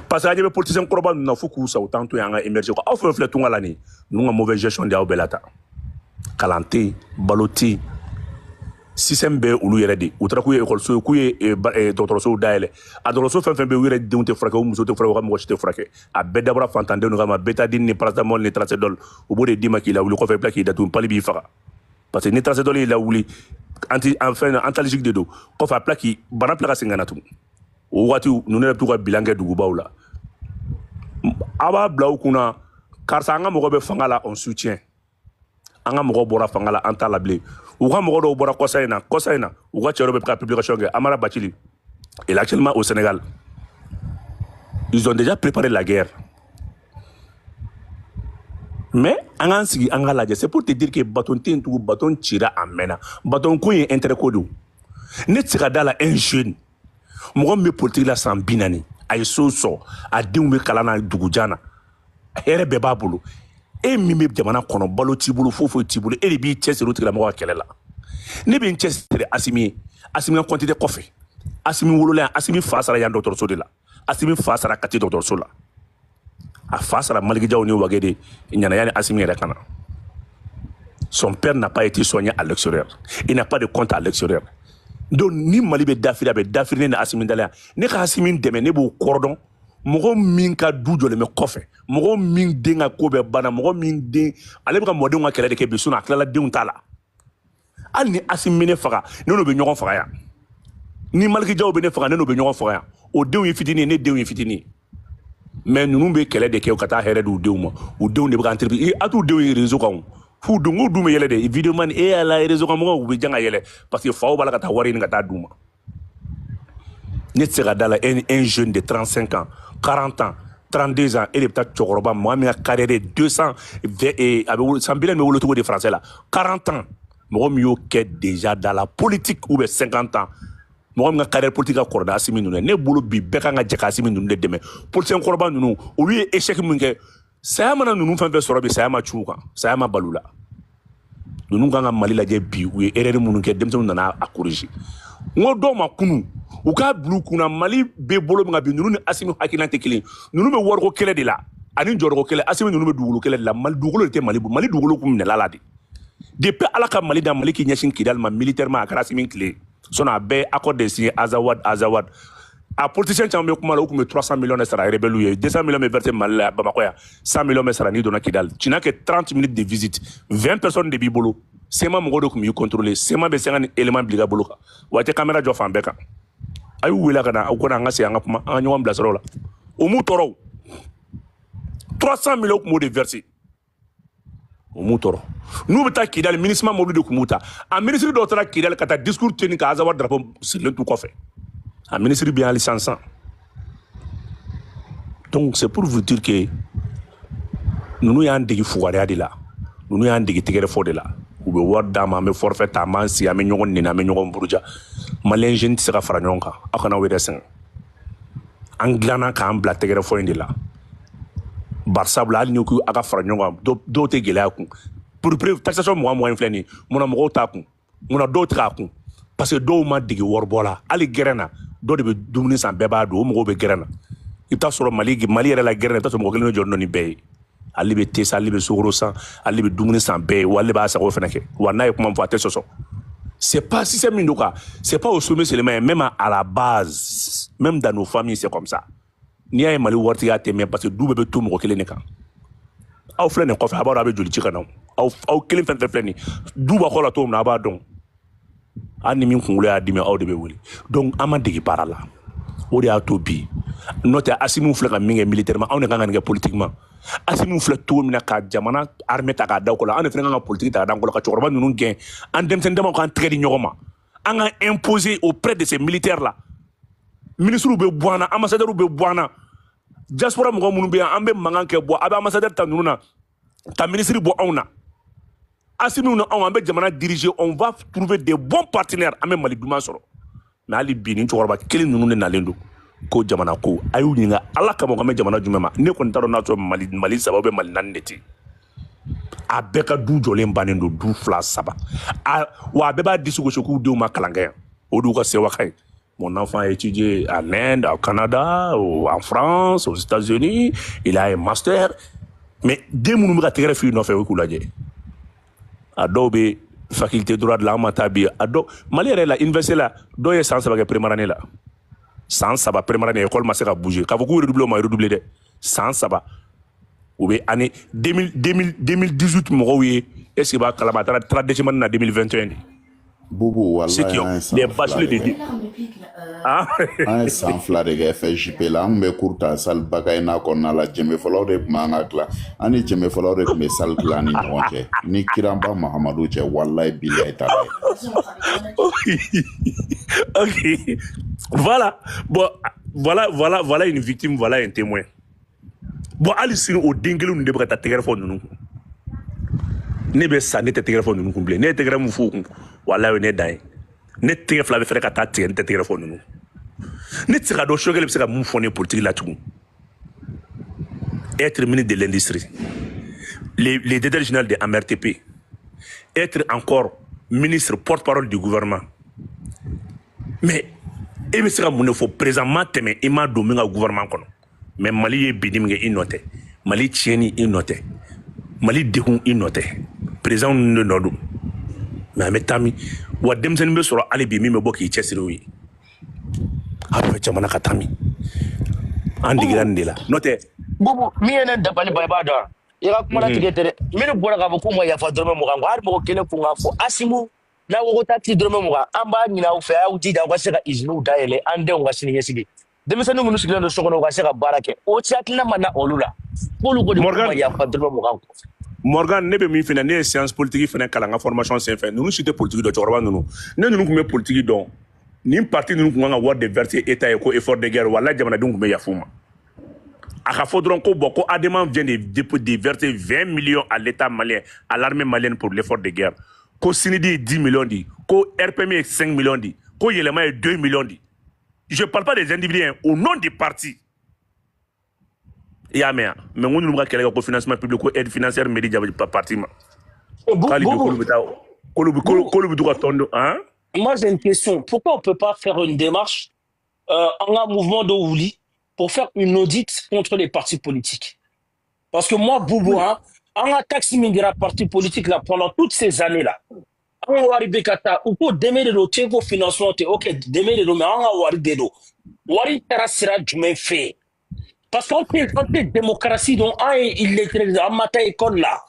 S1: Parce que les politiciens corban n'a faut que ça autant tout yanga émerger quoi. Enfin fait tout l'année, nous avons mauvaise gestion de Aubelata. Kalanté, Baloti, système B ou l'URD. Ou traquer école so couiller d'autres so d'aile. A d'autres so fait be URD de te fraquer ou muso te fraquer ou moi te fraquer. A bedabra fantande nous gama betadine ni paracetamol ni tracédol. Au bout de 10 qui la ou le fait plaque qui datou pas li bifara. Parce que ni tracédol il a ouli anti enfin antalgique de dos. Ko fa plaque qui bana plaque singana tout. O wati nous ne tout ka bilangue du gubaw la. Aba blau kuna karsa nga mo be fangala on soutient. Anga mo bora fangala anta labli. Ou quand on bora Kosaina, ou quand tu as publication Amara Bachili, et actuellement au Sénégal, ils ont déjà préparé la guerre. mais an k'an sigi an ka lajɛ c'est pour te dire que bâton tɛ yen tugun bâton cira a mɛnna bâton ko ye intérêt ko don ne tɛ se ka da la un jeune mɔgɔ min bɛ politique la san 40 a ye so sɔrɔ a denw bɛ kalan na dugujan na hɛrɛ bɛɛ b'a bolo e min bɛ jamana kɔnɔ balo t'i bolo foyi t'i bolo e de b'i cɛsiri o tigilamɔgɔ ka kɛlɛ la ne bɛ n cɛsiri Asimi ye Asimi ka compte tɛ kɔfɛ Asimi wolola yan Asimi fa sara yan dɔgɔtɔrɔso de la Asimi fa sara Kati dɔgɔtɔrɔso la a fa sara Malikijaw ni Wage de ɲanaya ni Asimi yɛrɛ kana son père n'a pas été soigné à l'extérieur il n'a pas de compte à l'extérieur donc ni Mali bɛ dafiri a bɛ dafiri ne Asimi dala yan ne ka Asimi dɛmɛ ne b'o kɔrɔdɔn mɔgɔ min ka du jɔlen bɛ kɔfɛ mɔgɔ min den ka ko bɛɛ banna mɔgɔ min den ale bɛ ka mɔdenw ka kɛlɛ de kɛ bi sinon a tilala denw t'a la hali ni Asimi ne faga ne n'o bɛ ɲɔgɔn faga yan ni Malikijaw bɛ ne faga ne n'o bɛ ɲɔgɔn faga yan o denw ye fitinin ne denw ye fitinin mais ninnu bɛ kɛlɛ de kɛ ka taa hɛrɛ d'u denw ma u denw de bɛ ka entreprise a t'u denw ye réseau kan f'u dun k'u dun bɛ yɛlɛ de vidéo man e ala réseau kan mɔgɔw u bɛ jan ka yɛlɛ parce que faw b'a la ka taa wari ɲini ka taa d'u ma ne tɛ se ka da la un jeune de 35 ans 40 ans 32 ans e de bɛ taa cɛkɔrɔba mɔgɔ min ka carrière de 200 a bɛ san bilen bɛ wolo cogo de français la 40 ans mɔgɔ min y'o kɛ déjà dans la politique ou bien 50 ans mɔgɔ min ka carrière politique ka kɔrɔ da Asimi ninnu ne bolo bi bɛɛ kan ka jɛ ka Asimi ninnu de dɛmɛ politicien kɔrɔba ninnu olu ye échec min kɛ saya mana ninnu fɛn fɛn sɔrɔ bi saya ma cun u kan saya ma balu la ninnu kan ka Mali lajɛ bi u ye erreur minnu kɛ denmisɛnninw nana a corriger n ko dɔw ma kunu u k'a bila u kunna Mali bɛ bolo min kan bi ninnu ni Asimi hakilina tɛ kelen ninnu bɛ wariko kɛlɛ de la ani jɔyɔrɔko kɛlɛ Asimi ninnu bɛ dugukolo kɛlɛ de la Mali dugukolo de tɛ Mali bolo Mali dugukolo kun minɛla la de depuis Ala ka Mali da Mali k'i ɲɛsin Kidali ma militairement a kɛra Asimi tile sinon a bɛɛ accord de signé Azawad a politicien caman bɛ kuma la u tun bɛ 300 millions de sara rebelle ye 200 millions bɛ versé Mali la Bamakɔ yan 100 millions bɛ sara n'i donna Kidali tu n'as que 30 minutes de visite 20 personnes de b'i bolo SEMA mɔgɔw de tun b'i contrôler SEMA bɛ 50 éléments bila i ka bolo kan wa a tɛ caméra jɔ fan bɛɛ kan a y'u wele ka na u kana an ka segin an ka kuma an ka ɲɔgɔn bilasira o la o m'u tɔɔrɔ o 300 millions tun b'o de versé o m'u tɔɔrɔ n'u bɛ taa Kidali ministre mobile de tun b'u ta a ministre dɔw taara Kidali ka taa discours tenir ka Azawad drapeau sirilen t'u kɔfɛ a ministre bɛ hali sisan donc c'est pour vous dire que ninnu y'an dege fugariya de la ninnu y'an dege tɛgɛrɛ fɔ de la u bɛ wari d'an ma an bɛ forfait ta an b'an sigi an bɛ ɲɔgɔn nɛni an bɛ ɲɔgɔn buruja maliyɛn jeune tɛ se ka fara ɲɔgɔn kan aw kana aw yɛrɛ sɛgɛn an dilanna k'an bila tɛgɛrɛ fɔ in de la barisabula hali ni ko a ka fara ɲɔgɔn kan dɔw tɛ gɛlɛya kun pour preuve taxation 20 in filɛ nin ye munna mɔgɔw t'a kun munna dɔw tɛ k'a kun parce que dɔw ma dege waribɔ la hali gɛrɛn na dɔw de bɛ dumuni san bɛɛ b'a don o mɔgɔw bɛ gɛrɛn na i bɛ taa sɔrɔ Mali yɛrɛ la gɛrɛn na i bɛ taa sɔrɔ mɔgɔ kelen bɛ jɔ n'o ni bɛɛ ye ale bɛ te san ale bɛ sukaro san ale bɛ dumuni san bɛɛ ye wa ale b'a sago fana kɛ wa n'a ye kuma fɔ a tɛ sɔsɔ c'est pas système min don quoi c'est pas au sommet seulement même à la base même dans nos familles c'est comme ça n'i y'a ye Mali waritigiya tɛ mɛn parce que du bɛɛ bɛ to mɔgɔ kelen de kan aw filɛ nin kɔfɛ a b'a dɔn a bɛ joli ci ka na aw kelen fɛn fɛn filɛ nin du b'a kɔ la cogo min na a b'a dɔn hali ni min kunkolo y'a dimi aw de bɛ wele donc an ma dege baara la o de y'a to bi n'o tɛ Asimi filɛ ka min kɛ militairement anw de kan ka nin kɛ politiquement Asimi filɛ cogo min na ka jamana armée ta k'a da o la anw de fana kan ka politique ta k'a da o la ka cɛkɔrɔba ninnu gɛn an denmisɛnnin damaw k'an tɛgɛ di ɲɔgɔn ma an ka imposer auprès de ces militaires là ministres bɛ bɔ an na ambassadeurs bɛ bɔ an na diaspora mɔgɔ minnu bɛ yan an bɛ mankan kɛ bɔ a bɛ ambassadeur ta ninnu na ka ministre bɔ anw na Asimi na anw an bɛ jamana diriger on va trouver des bons partenaires an bɛ Mali duman sɔrɔ mais hali bi ni cɛkɔrɔba kelen ninnu de nalen don ko jamana ko a y'u ɲininka Ala kama an bɛ jamana jumɛn ma ne kɔni t'a dɔn n'a sɔrɔ Mali 3 ou bien Mali 4 de tɛ a bɛɛ ka du jɔlen bannen don du 2 3 wa a bɛɛ b'a disi gosi k'u denw ma kalan kɛ yan o de y'u ka sewakan ye. Mon enfant a étudié en Inde, au Canada, en France, aux États-Unis. Il a un master. Mais dès que nous avons fait une offre, nous avons fait Adobe, faculté de droit de la Matabi. Adobe, Mali est là, université là, deux ans, ça va être première année là. Sans ça va première année, l'école m'a servi bouger. Quand vous redoublez, moi redoublé de. Sans ça va. Ou bien année 2018, moi oui. Est-ce que va calamatera traditionnellement en 2021?
S4: Boubou, wallahi,
S1: les bachelors de
S4: an ye san 2 de kɛ FJP la an bɛ cours ta salle Bakaina kɔnɔna la jɛmɛ fɔlɔw de tun b'an ka dilan an ni jɛmɛ fɔlɔw de tun bɛ salle dilan ni ɲɔgɔn cɛ ni Kiranba Mahamadu cɛ wallahi billahi taala.
S1: Ok, voilà, bon, voilà une victime, voilà un témoin. Bon, hali sini o den kelen ninnu de bɛ ka taa tɛgɛrɛ fɔ ninnu ne be sa ne tɛ tɛgɛrɛ fɔ ninnu kun bilen ne ye tɛgɛrɛ mun fɔ u kun walahi ne dan ye ne tɛgɛ fila bɛ fɛrɛ ka taa tigɛ ne tɛ tɛgɛrɛ fɔ ninnu ne tɛ se ka dɔn Sogɛl bɛ se ka mun fɔ ne politique la tugun être ministre de l'industrie les directeurs généraux de AMRTP être encore ministre porte-parole du gouvernement mais e bɛ se ka mun de fɔ présentement tɛmɛ i m'a don min ka gouvernement kɔnɔ mais Mali ye bidi min kɛ i nɔ tɛ Mali tiɲɛni i nɔ tɛ Mali degun i nɔ tɛ président ninnu de nɔ don mais an bɛ taa min wa denmisɛnnin bɛ sɔrɔ hali bi min bɛ bɔ k'i cɛsiri o ye a bɛ jamana ka taa min an degera nin de la n'o tɛ
S2: Bubu min ye ne dabali ba i b'a dɔn i ka kuma latigɛ tɛ dɛ minnu bɔra k'a fɔ k'u ma yafa dɔrɔmɛ 20 ko hali mɔgɔ kelen kun k'a fɔ Asimu n'a ko ko taa ci dɔrɔmɛ 20 an b'a ɲini aw fɛ a y'aw jija aw ka se ka usines dayɛlɛ an denw ka siniɲɛsigi denmisɛnnin minnu sigilen don so kɔnɔ u ka se ka baara kɛ o ci hakilina ma na olu la k'olu ko de k'u ma yafa dɔrɔmɛ 20
S1: Morgan ne bɛ min fɛnɛ ne ye science politique fɛnɛ kalan ka formation senfɛ ninnu si tɛ politique dɔn cɛkɔrɔba ninnu ne ninnu kun bɛ politique dɔn nin parti ninnu kun kan ka wari de verser état ye ko effort de guerre wala jamanadenw kun bɛ yafa u ma a ka fɔ dɔrɔn ko bon ko Adema vient de verser 20 millions à l'état malien à l'armée malienne pour l'effort de guerre ko Sinidi ye 10 millions di ko RPM ye 5 millions di ko Yɛlɛma ye 2 millions di je parle pas des individus hein, au nom des partis ya mais on nous ka kɛlɛ ko financement public ko aide financière média parti ma
S5: Moi j'ai une question, pourquoi on peut pas faire une démarche en un mouvement de Ouli pour faire une audit contre les partis politiques? Parce que moi Boubou hein, en a taxi mingira parti politique là pendant toutes ces années là on wari bekata ou ko demere do teko financement te OK demere do mais on wari dedo wari tarasira jumɛn fait. Parce qu'on fait démocratie, donc, il est en matin école là.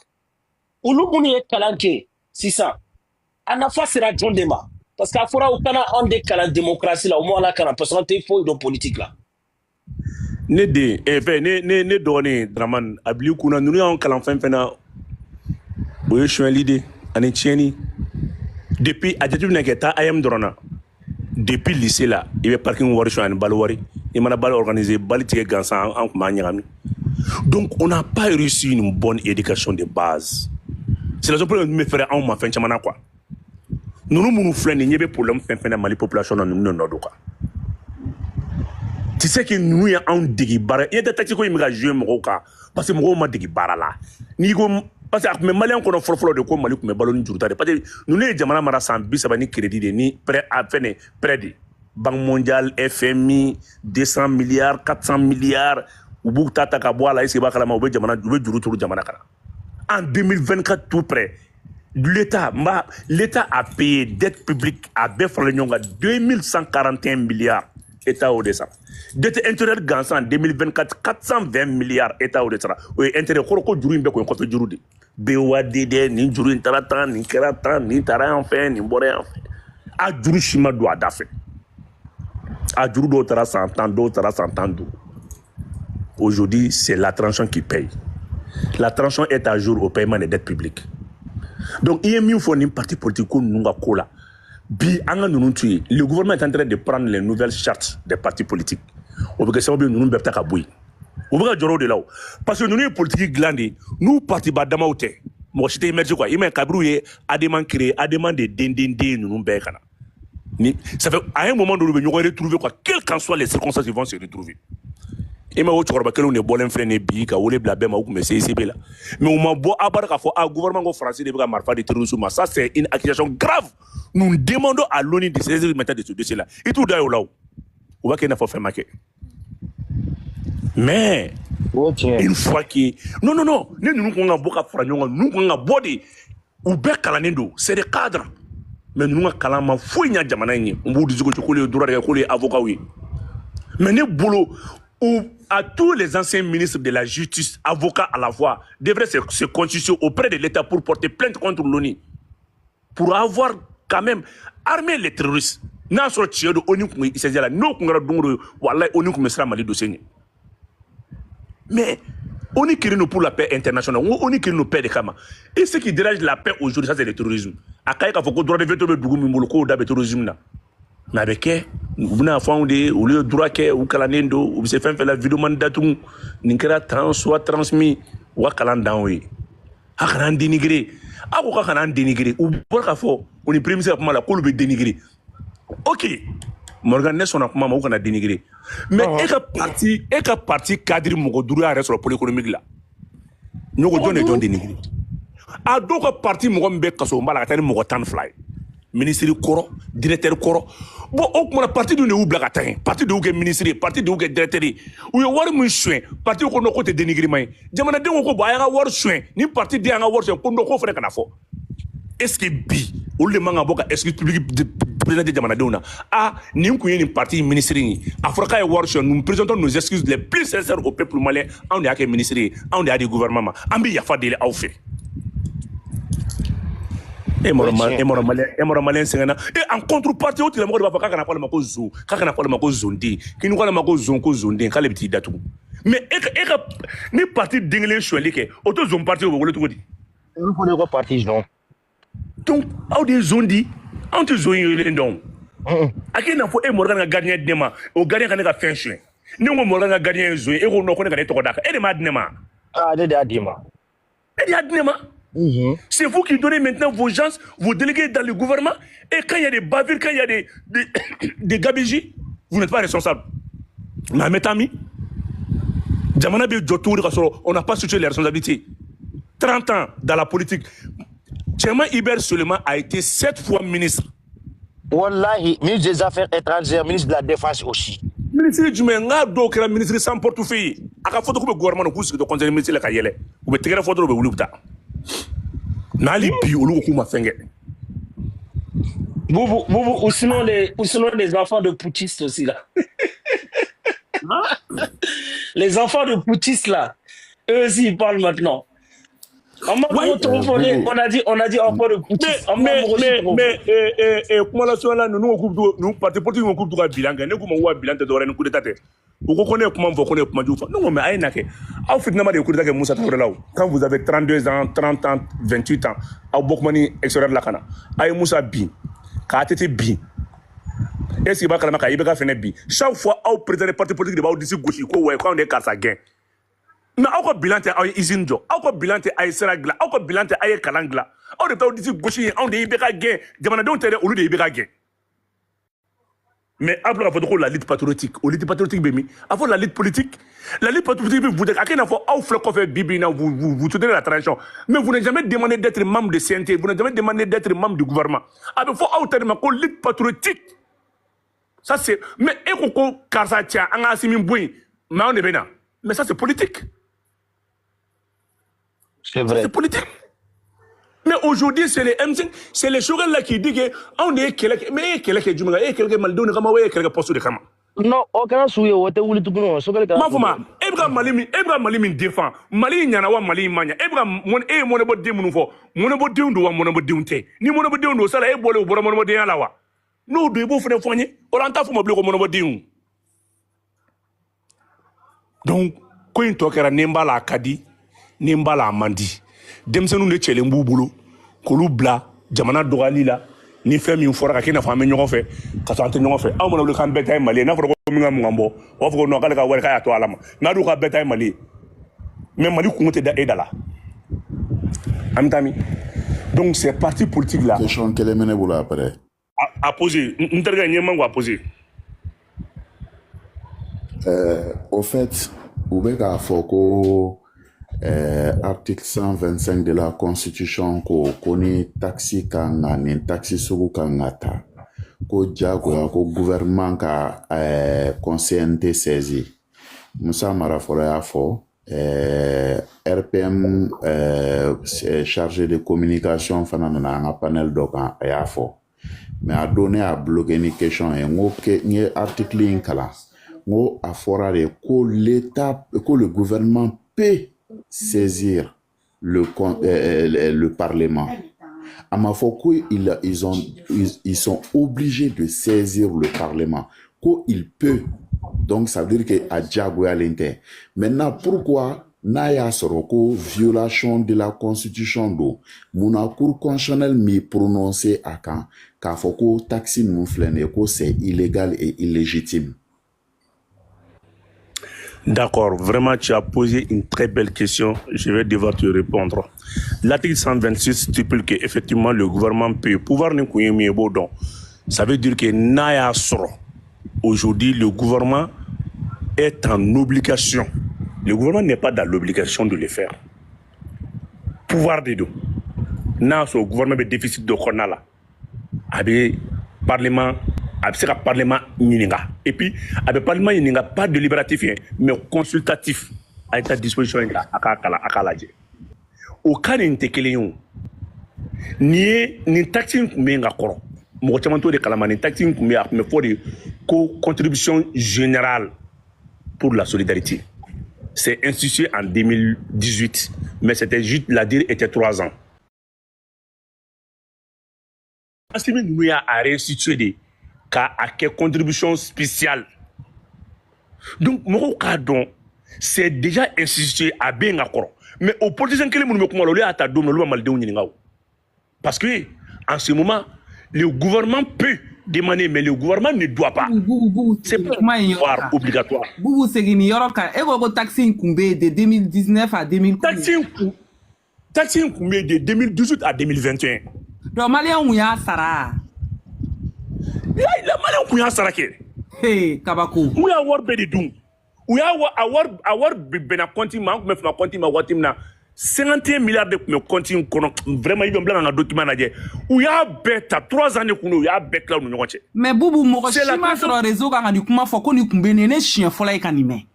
S5: Où l'on est calanqué, c'est ça. À la fois, c'est la John Dema. Parce qu'à fora, on a des calans démocratie là, au moins, là, parce qu'on est faux de politique là.
S1: Ne de, ne donne, Draman, Abliou Kouna, nous avons calan fin, oui, je suis un leader, en Etienne. Depuis, à Djetou Naketa, Ayam Drona. Depuis le lycée là, il y a parking wari sur un balwari, il m'a pas organisé balitique gansan en maniami. Donc on n'a pas réussi une bonne éducation de base. C'est la raison pour laquelle nous me ferait en ma fin chamana quoi. Nous nous flânons, il y a problème fin la Mali population dans nous nord quoi. Tu sais que nous y a un digi bara, il y a des tactiques qui me jouer mon cas parce que mon m'a digi bara là. Ni parce que les Maliens qu'on a fait de quoi Mali comme ballon du parce que nous les jamana mara sans bis ni crédit ni prêt à faire prêt de Banque mondiale FMI 200 milliards 400 milliards ou bout tata ka boire là ici ba kala ma obe jamana du juru turu jamana kala en 2024 tout près l'État a payé dette publique à Befra Nyonga 2141 milliards État au dessin. Dette intérieure gansan en 2024 420 milliards État au dessin. Oui, intérêt koroko juru imbe ko fait juru de. BOADD ni juru intaratan ni keratan ni tara enfin ni boré enfin. A juru shima do adafe. A juru do tara 100 ans do tara 100 ans do. Aujourd'hui, c'est la tranche qui paye. La tranche est à jour au paiement des dettes publiques. Donc, il y a mieux faut une partie politique qu'on nous a colla. Le gouvernement est en train de prendre les nouvelles chartes des partis politiques. Parce que nous parce que nous sommes politiques glandés, nous partis badama ou te. Moi, je t'ai émergé quoi. Il m'a cabrouillé, a demandé de nous bécana. Ça fait à un moment où nous allons retrouver quoi, quelles qu'en soient les circonstances, ils vont se retrouver. Et mais au Tchorba, on est bon freiner bi, ka ole blabema ou mais c'est là. Mais on m'a beau abattre qu'à fois, gouvernement français de marfa de terrorisme, ça c'est une accusation grave. Nous demandons à l'ONU de saisir le méthode de ce dossier-là. Et tout d'ailleurs là, on va qu'il n'a pas fait marquer. Mais une fois que non, nous avons beaucoup à faire, nous avons body ou bien calanendo, c'est des cadres. Mais nous avons calama fouille jamana ni, on vous dit que tu connais droit de coller avocat oui. Mais ne boulot ou à tous les anciens ministres de la justice, avocats à la voix, devraient se constituer auprès de l'État pour porter plainte contre l'ONU. Pour avoir quand même armé les terroristes. N'a pas de de ONU qui s'est dit là, nous qui avons ONU qui sera Mali dossier. Mais ONU qui nous pour la paix internationale, ONU qui nous paie des camas. Et ce qui dérange la paix aujourd'hui, ça c'est le terrorisme. À Kaïka, il faut qu'on doit revenir au Dougou Mimoloko ou terrorisme. Nabeke, vous n'avez pas de ou le droit que ou kalanendo ou se fait la vidéo mandatum, n'inkera soit transmis ou kalandaoui. a kana an dénigrer a ko ka kana an dénigrer u bɔra ka fɔ o ni premier ministre ka kuma la k'olu bɛ dénigrer ok Morgan ne sɔnna kuma ma u kana dénigrer mais e ka parti cadre mɔgɔ 5 y'a yɛrɛ sɔrɔ pôle économique la ɲɔgɔn jɔn de jɔn dénigrer a dɔw ka parti mɔgɔ min bɛ kaso n b'a la ka taa ni mɔgɔ 12 ye ministre kɔrɔ directeur kɔrɔ bon o kuma parti dun de y'u bila ka taa yen parti de y'u kɛ ministre ye parti de y'u kɛ directeur ye u ye wari min soin parti ko non ko tɛ dénigrement ye jamanadenw ko bon a y'an ka wari soin ni parti de y'an ka wari soin ko non ko fana kana fɔ est-ce que bi olu de man ka bɔ ka excuse publique président de jamanadenw na ah nin kun ye nin parti ministre ye a fɔra k'a ye wari soin nous présentons nos excuses les plus sincères au peuple malien anw de y'a kɛ ministre ye anw de y'a di gouvernement ma an bɛ yafa deli aw fɛ e mɔrɔ malien sɛgɛnna en contrepartie o tigilamɔgɔ de b'a fɔ k'a kana fɔ ale ma ko zon k'a kana fɔ ale ma ko zonden k'i ni ko ale ma ko zonden k'ale bɛ t'i datugu mais e ka ni parti den kelen suɲɛli kɛ o to zon parti o bɛ wele cogo di
S2: olu fana ko parti zon
S1: donc aw de ye zon di anw tɛ zon yelen dɔn a k'i na fɔ e Morgan ka gardien di ne ma o gardien ka ne ka fɛn suɲɛ ne ko Morgan ka gardien ye zon ye e ko non ko ne ka ne tɔgɔ d'a kan e de m'a di ne ma
S2: ah ne de y'a di ma
S1: e de y'a di ne ma c'est vous qui donnez maintenant vos gens, vos délégués dans le gouvernement. Et quand il y a des bavures, quand il y a des gabegies, vous n'êtes pas responsable. Mais mes amis, on n'a pas situé les responsabilités. 30 ans dans la politique. Tcherman Iber Suleiman a été 7 fois ministre.
S2: Wallahi, ministre des Affaires étrangères, ministre de la Défense aussi.
S1: Ministre du Menga, donc, le ministre sans portefeuille. À la photo que le gouvernement nous de conseiller ministre de la Kayele. Vous mettez la photo de Wuluta. Nali bi olu ko ma fenge
S5: Boubou ou sinon les enfants de putschistes aussi là. Les enfants de putschistes là, eux aussi ils parlent maintenant. On a dit enfants de putschistes.
S1: Mais comment la soirée là nous parti politique on coupe du bilan ne ko ma wa bilan te dore ni coup d'état te ou ko connaît comment vous connaît comment du non mais ay nake aw fitna ma de coup d'état ke Moussa Traoré là quand vous avez 32 ans 30 ans 28 ans aw bokmani extérieur la kana ay Moussa bi ka tete bi est-ce que ba kala maka ibe ka fene bi chaque fois aw président parti politique de ba disi gauche ko ouais quand on est carte gain mais aw ko bilan te ay usine jo aw ko bilan te ay seragla aw ko bilan te ay kalangla aw de taw disi gauche on de ibe ka gain jamana don tere olu de ibe ka gain. Mais après, il faut la lutte patriotique. La lutte patriotique, il faut la lutte politique. La lutte patriotique, vous dites, à quel niveau vous tenez la transition. Mais vous n'avez jamais demandé d'être membre de CNT. Vous n'avez jamais demandé d'être membre du gouvernement. Il faut autant la lutte patriotique. Ça, c'est. Mais, et car ça tient, on a assumé mais on est bien. Mais ça, c'est politique.
S2: C'est vrai.
S1: C'est politique. Mais aujourd'hui, c'est les M5, c'est les chouras là qui disent qu'on est quelqu'un, mais quelqu'un du monde, quelqu'un mal donné comme ouais, quelqu'un poste de comme.
S2: Non, aucun souhait, ou t'es où le tout bon, so quelqu'un.
S1: Ma femme, Ebra Malimi défend, Mali n'yana wa Mali mania, Ebra mon ebo de mon fo, mon ebo de undo wa mon ebo de unte, ni mon ebo de undo sala ebo le bora mon ebo de alawa. No de ebo fene fogne, oranta fo mablo mon ebo de un. Donc, quand il tokera nemba la kadi, nemba la mandi. Demsenu ne chele mbubulu kolu bla jamana dogali la ni fɛn min fɔra ka kɛ n'a fɔ an bɛ ɲɔgɔn fɛ ka sɔrɔ an tɛ ɲɔgɔn fɛ anw mana wuli k'an bɛɛ ta ye Mali ye n'a fɔra ko min ka mun kan bɔ o b'a fɔ ko non k'ale ka wari k'a y'a to ala ma n'a dun ka bɛɛ ta ye Mali ye mais Mali kungo tɛ da e da la an bɛ taa min donc ces partis politiques là.
S4: question kelen bɛ ne bolo après.
S1: à poser n terikɛ n ye man ko à poser.
S4: Au fait u bɛ k'a fɔ ko. Article 125 de la Constitution ko ni taxi kanga ni taxi sugu kanga ta ko jagoya ko gouvernement ka conseil saisi Moussa Marafolo y'a fɔ RPM chargé de communication fana nana an ka panel dɔ kan a y'a fɔ mais a donné a bloqué ni question ye ngo ke ni article in kalan ngo a fɔra de ko l'état ko le gouvernement peut saisir le Parlement. À ma foi, ils sont obligés de saisir le Parlement. Il peut. Donc, ça veut dire qu'il y a Diago à l'intérieur. Maintenant, pourquoi Naya Soroko, violation de la Constitution d'eau, mon cour constitutionnel m'y prononcé à quand, car Foko taxi nous flène, c'est illégal et illégitime.
S1: D'accord, vraiment, tu as posé une très belle question. Je vais devoir te répondre. L'article 126 stipule qu'effectivement, le gouvernement peut pouvoir nous couiller mieux. Ça veut dire que Naya Soro, aujourd'hui, le gouvernement est en obligation. Le gouvernement n'est pas dans l'obligation de le faire. Pouvoir de deux. N'a ce gouvernement a déficit de Konala. Avec parlement. Avec le parlement Yininga. Et puis, avec le parlement Yininga, pas délibératif, mais consultatif à ta disposition. Au cas où ni taxi menga koro mo chamanto de kalama ni taxi kumia me fodi ko contribution générale pour la solidarité. C'est institué en 2018, mais c'était juste la durée était 3 ans. Asimi nous a réinstitué des cas à quelle contribution spéciale. Donc mon cas donc c'est déjà institué à benga koro. Mais aux politiciens qui me comment le à ta dôme le mal de parce que en ce moment le gouvernement peut demander mais le gouvernement ne doit pas. C'est pas obligatoire.
S3: Boubou Segini Yoroka ego taxi Nkumbe de 2019 à 2015.
S1: Taxi Nkumbe de 2018 à 2021.
S3: Donc Malien Ouya Sara.
S1: La Malien Ouya Sara ke.
S3: Hey Kabako.
S1: Ouya war bedi dum. Ouya awar bena konti ma me fa konti ma watimna 51 milliards de me konti kono vraiment il blanc dans document na je. Ouya beta 3 ans de kuno ouya bet là no ngoche.
S3: Mais Boubou mo chima sur réseau ka ni kuma fo ko ni kumbe ne chien fo la kanime.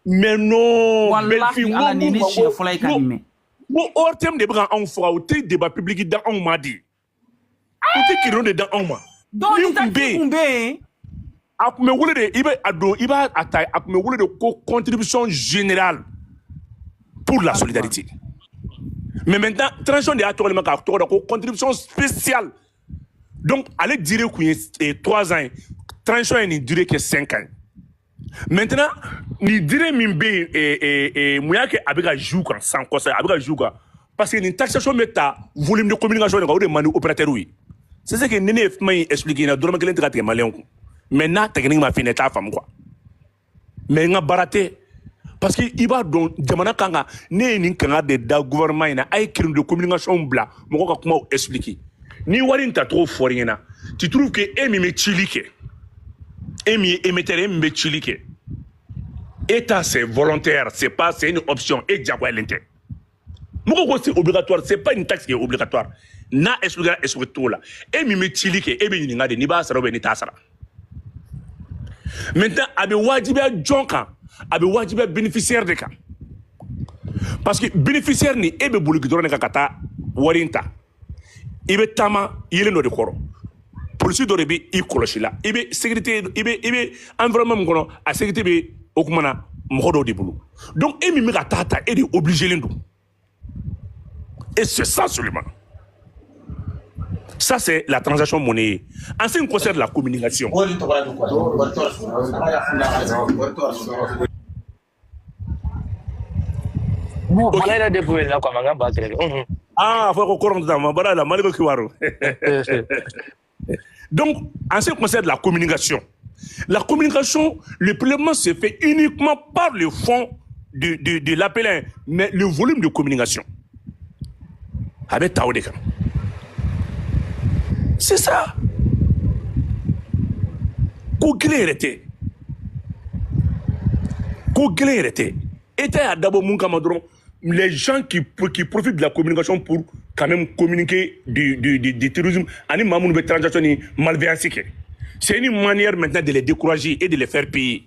S1: Mais non,
S3: Belfi ala ne chien fo la kanime.
S1: Bon, hors terme de bras en fera, au débat public dans on m'a dit. Au qui ronde dans on m'a.
S3: Donc, il t'a dit
S1: à me rouler de, il va attaquer, à me rouler de contribution générale pour la solidarité. Mais maintenant, transition de actuellement, contribution spéciale. Donc, allez dire qu'il y a 3 ans, transition ne durée que 5 ans. Maintenant, ni dire mimbe et moya que avec joue sans conseil avec joue parce que une taxation meta volume de communication de manu opérateur oui. C'est ce que nene m'a expliqué na dorma kelente ka malien. Maintenant, technique ma fini ta femme quoi. Mais nga baraté parce que iba don jamana kanga ne ni kanga de da gouvernement ina ay kirim de communication bla mo ko kuma expliquer. Ni wari ta trop fort na. Tu trouves que emi me chilike. État c'est volontaire, c'est pas c'est une option et diabo l'intérêt. Moko c'est obligatoire, c'est pas une taxe qui est obligatoire. Na expliquer tout là. Et mi metilike et bi ni ngade ni ba sara be ni tasara. Maintenant abe wajibe jonka, abe wajibe bénéficiaire de ka. Parce que bénéficiaire ni ebe bulu gidoro ne ka kata warinta. Ibe tama yele no de koro. Police de rebi i koloshila ibe sécurité ibe environnement ngono a sécurité be okumana modo de boulot donc emi mi tata et obligé l'endo et c'est ça seulement ça c'est la transaction monnaie en ce qui concerne la communication ah faut qu'on rentre dans ma bara la malgré que waro. Donc, en ce qui concerne la communication, le prélèvement se fait uniquement par le fond de l'appel, mais le volume de communication. Avec Taoudeka. C'est ça. Les gens qui profitent de la communication pour quand même communiquer du terrorisme, c'est une manière maintenant de les décourager et de les faire payer.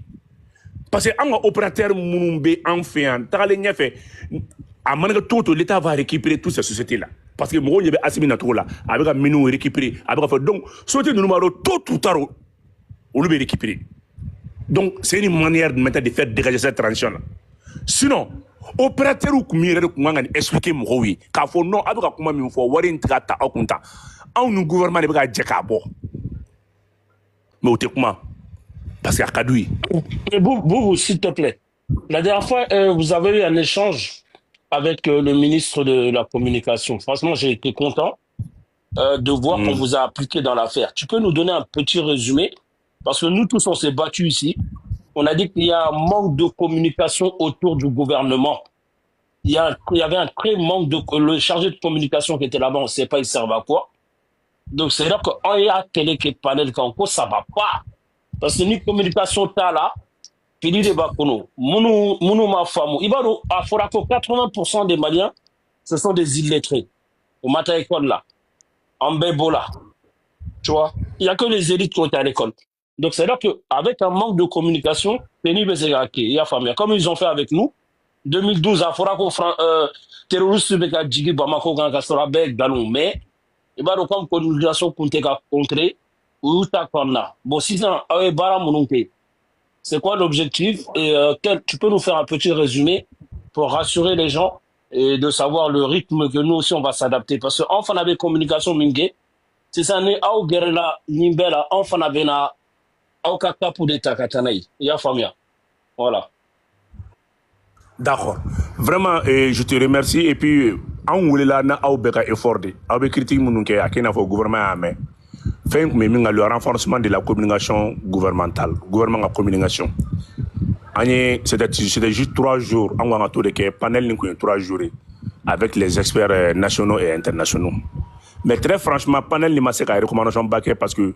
S1: Parce que un opérateur l'État va récupérer toutes ces sociétés-là. Parce que moi, il y avait assez de là, avec un menu récupéré. Donc, société de numéro tout ou tard, on le récupérer. Donc, c'est une manière maintenant de faire dégager cette transition-là. Sinon, opérateur ou kumire de kumanga expliquer mo oui ka fo non abuka kuma mi fo wari ntika ta akunta an nu gouvernement de baka jeka bo mais o te kuma parce que akadoui
S5: vous s'il te plaît la dernière fois vous avez eu un échange avec le ministre de la communication. Franchement j'ai été content de voir qu'on vous a appliqué dans l'affaire. Tu peux nous donner un petit résumé parce que nous tous on s'est battus ici on a dit qu'il y a un manque de communication autour du gouvernement. Il y avait un très manque de... Le chargé de communication qui était là-bas, on ne sait pas il servait à quoi. Donc, c'est là qu'on y a télé qui est panel quand ça ne va pas. Parce que ni communication t'as là, fini de bakono. Mounou ma femme. Il va nous, à Forako, 80% des Maliens, ce sont des illettrés. Au matin école là. En Bébola. Tu vois, il n'y a que les élites qui ont été à l'école. Donc, c'est là qu'avec un manque de communication, comme ils ont fait avec nous, 2012, à Forako, terroriste, Djigi, Bamako, Gansastorabek, Galon, mais, il va y avoir comme communication pour te contrer, ou ta corna. Bon, si c'est quoi l'objectif? Et tu peux nous faire un petit résumé pour rassurer les gens et de savoir le rythme que nous aussi on va s'adapter. Parce que enfin, on avait communication mingue. C'est ça, on a guerrilla, nimbela, enfin, on avait na, au kaka pour des takatanaï. Il y a famille. Voilà.
S1: D'accord. Vraiment, je te remercie. Et puis, on voulait là, na au beka effort de. Avec critique, mon a qu'un gouvernement à main. Fait le renforcement de la communication gouvernementale, gouvernement en communication. C'était juste 3 jours, on a tout de panel 3 jours avec les experts nationaux et internationaux. Mais très franchement, panel n'est pas recommandation baquet parce que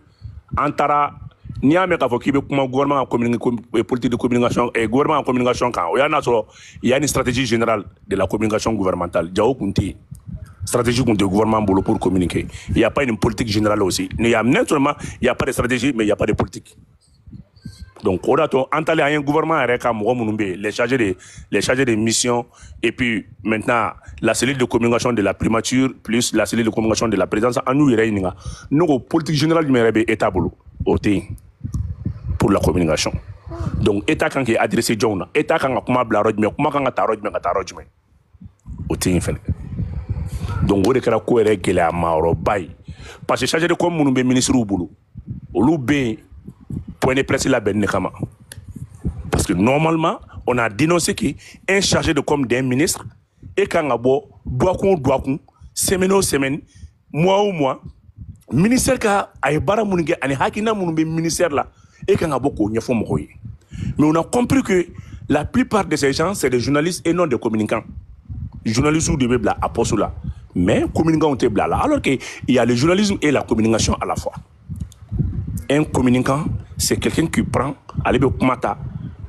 S1: Antara, ni à mes qui veut gouvernement en politique de communication et gouvernement en communication quand il y a une stratégie générale de la communication gouvernementale. Diao Kunti. Stratégie de gouvernement pour communiquer. Il n'y a pas une politique générale aussi. Il n'y a pas de stratégie, mais il n'y a pas de politique. Donc, on a un gouvernement avec les chargés de mission, et puis maintenant, la cellule de communication de la primature, plus la cellule de communication de la présidence, nous, politique générale du État pour la communication. Donc, l'État quand il est adressé à John, l'État quand il est donc, on est quoi est à Mauro Bay. Parce que chargé de com, nous sommes ministres au boulot. Au loup, point de presse la benne kama. Parce que normalement, on a dénoncé qu'un chargé de com d'un ministre, et quand on a doit semaine, mois ou mois, ministère ka ay bara munige ani hakina munube ministère là, et quand on a beaucoup de mokoye. Mais on a compris que la plupart de ces gens, c'est des journalistes et non des communicants. Journalistes ou des bébés à Posola. Mais communicant est là. Alors qu'il y a le journalisme et la communication à la fois. Un communicant, c'est quelqu'un qui prend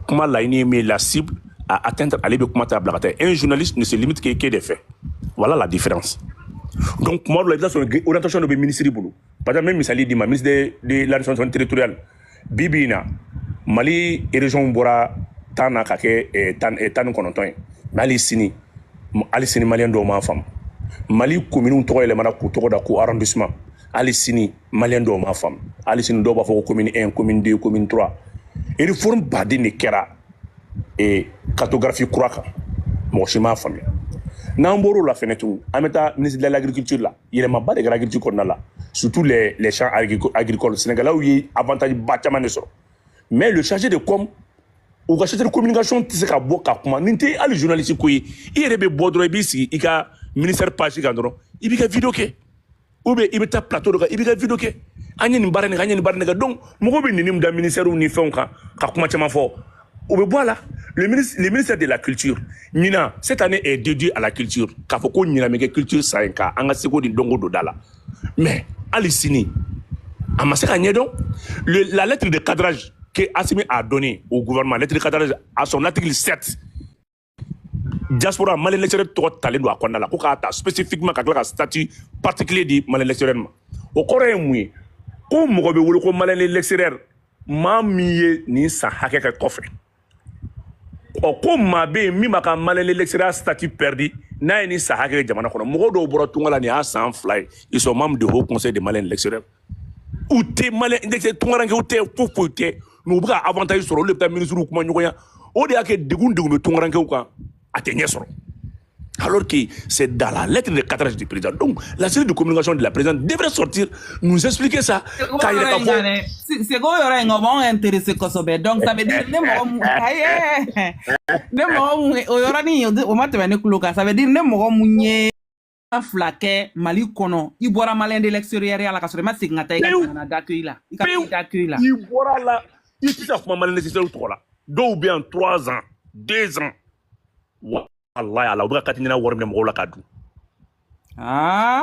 S1: comment la cible à atteindre un journaliste ne se limite qu'à des faits. Voilà la différence. Donc, moi, l'orientation de ministre du boulot. Par exemple, même Missali Dima, ministre de l'administration territoriale, Bibina, Mali et région Bora, Tana Kake et Tan Konotoin, Mali Sini, Malien de ma femme. Mali commune tɔgɔ yɛlɛmana k'u tɔgɔ da ko arrondissement hali sini maliyɛn dɔw m'a faamu hali sini dɔw b'a fɔ ko commune 1 commune 2 commune 3 réforme baden de kɛra cartographie kura kan mɔgɔ si m'a faamuya n'an bɔr'o la fɛnɛ tun an bɛ taa ministre de l'agriculture la yɛlɛmaba de kɛra agriculture kɔnɔna la surtout les champs agricoles sénégalais ye avantage ba caman de sɔrɔ mais le chargé de com ou ka chargé de communication tɛ se ka bɔ ka kuma nin tɛ hali journaliste ko ye i yɛrɛ bɛ bɔ dɔrɔn i b'i sigi i ka ministère page kan dɔrɔn i b'i ka vidéo kɛ ou bien i bɛ taa plateau dɔ kan i b'i ka vidéo kɛ an ye nin baara in kɛ an ye nin baara in kɛ donc mɔgɔw bɛ nin da ministère ni fɛnw kan ka kuma caman fɔ o bɛ bɔ a la le ministère de la culture ɲinan cette année est dédié à la culture k'a fɔ ko ɲinan bɛ kɛ culture san ye ka an ka seko ni dɔnko don da la mais hali sini a ma se ka ɲɛdɔn la lettre de cadrage que Assimi a donné au gouvernement, lettre de cadrage à son article 7. Diaspora malien lecteur tɔgɔ talen don a kɔnɔna la ko k'a ta spécifiquement ka tila ka statut particulier di malien lecteur ma o kɔrɔ ye mun ye ko mɔgɔ bɛ wele ko malien lecteur maa min ye nin san hakɛ kɛ kɔfɛ ɔ ko maa bɛ yen min b'a ka malien lecteur statut perdu n'a ye nin san hakɛ kɛ jamana kɔnɔ mɔgɔ dɔw bɔra tunga la nin y'a san 2 ye ils sont membres du haut conseil de malien lecteur u tɛ malien tungaranke u tɛ foyi tɛ mais u bɛ ka avantage sɔrɔ olu de bɛ taa ministre kuma ɲɔgɔnya o de y'a kɛ degun bɛ tungarankew kan a tɛ ɲɛ sɔrɔ alors que c'est dans la lettre de cadrage du président donc la cellule de communication de la présidente devrait sortir nous expliquer ça k'a yɛrɛ ka fɔ
S3: c'est ko yɔrɔ in o b'anw intéressé kosɛbɛ donc ça veut dire ne mɔgɔ mun o yɔrɔnin o ma tɛmɛ ne tulo kan ça veut dire ne mɔgɔ mun ye fila kɛ Mali kɔnɔ i bɔra malien de l'extérieur la ka sɔrɔ i ma segin ka taa i ka jamana d'accueil la i ka pays d'accueil la
S1: i bɔra la i tɛ se ka kuma malien de l'extérieur tɔgɔ la dɔw bɛ yan 3 ans 2 ans wallahi ala u bɛ ka katinina wari minɛ mɔgɔw la ka dun.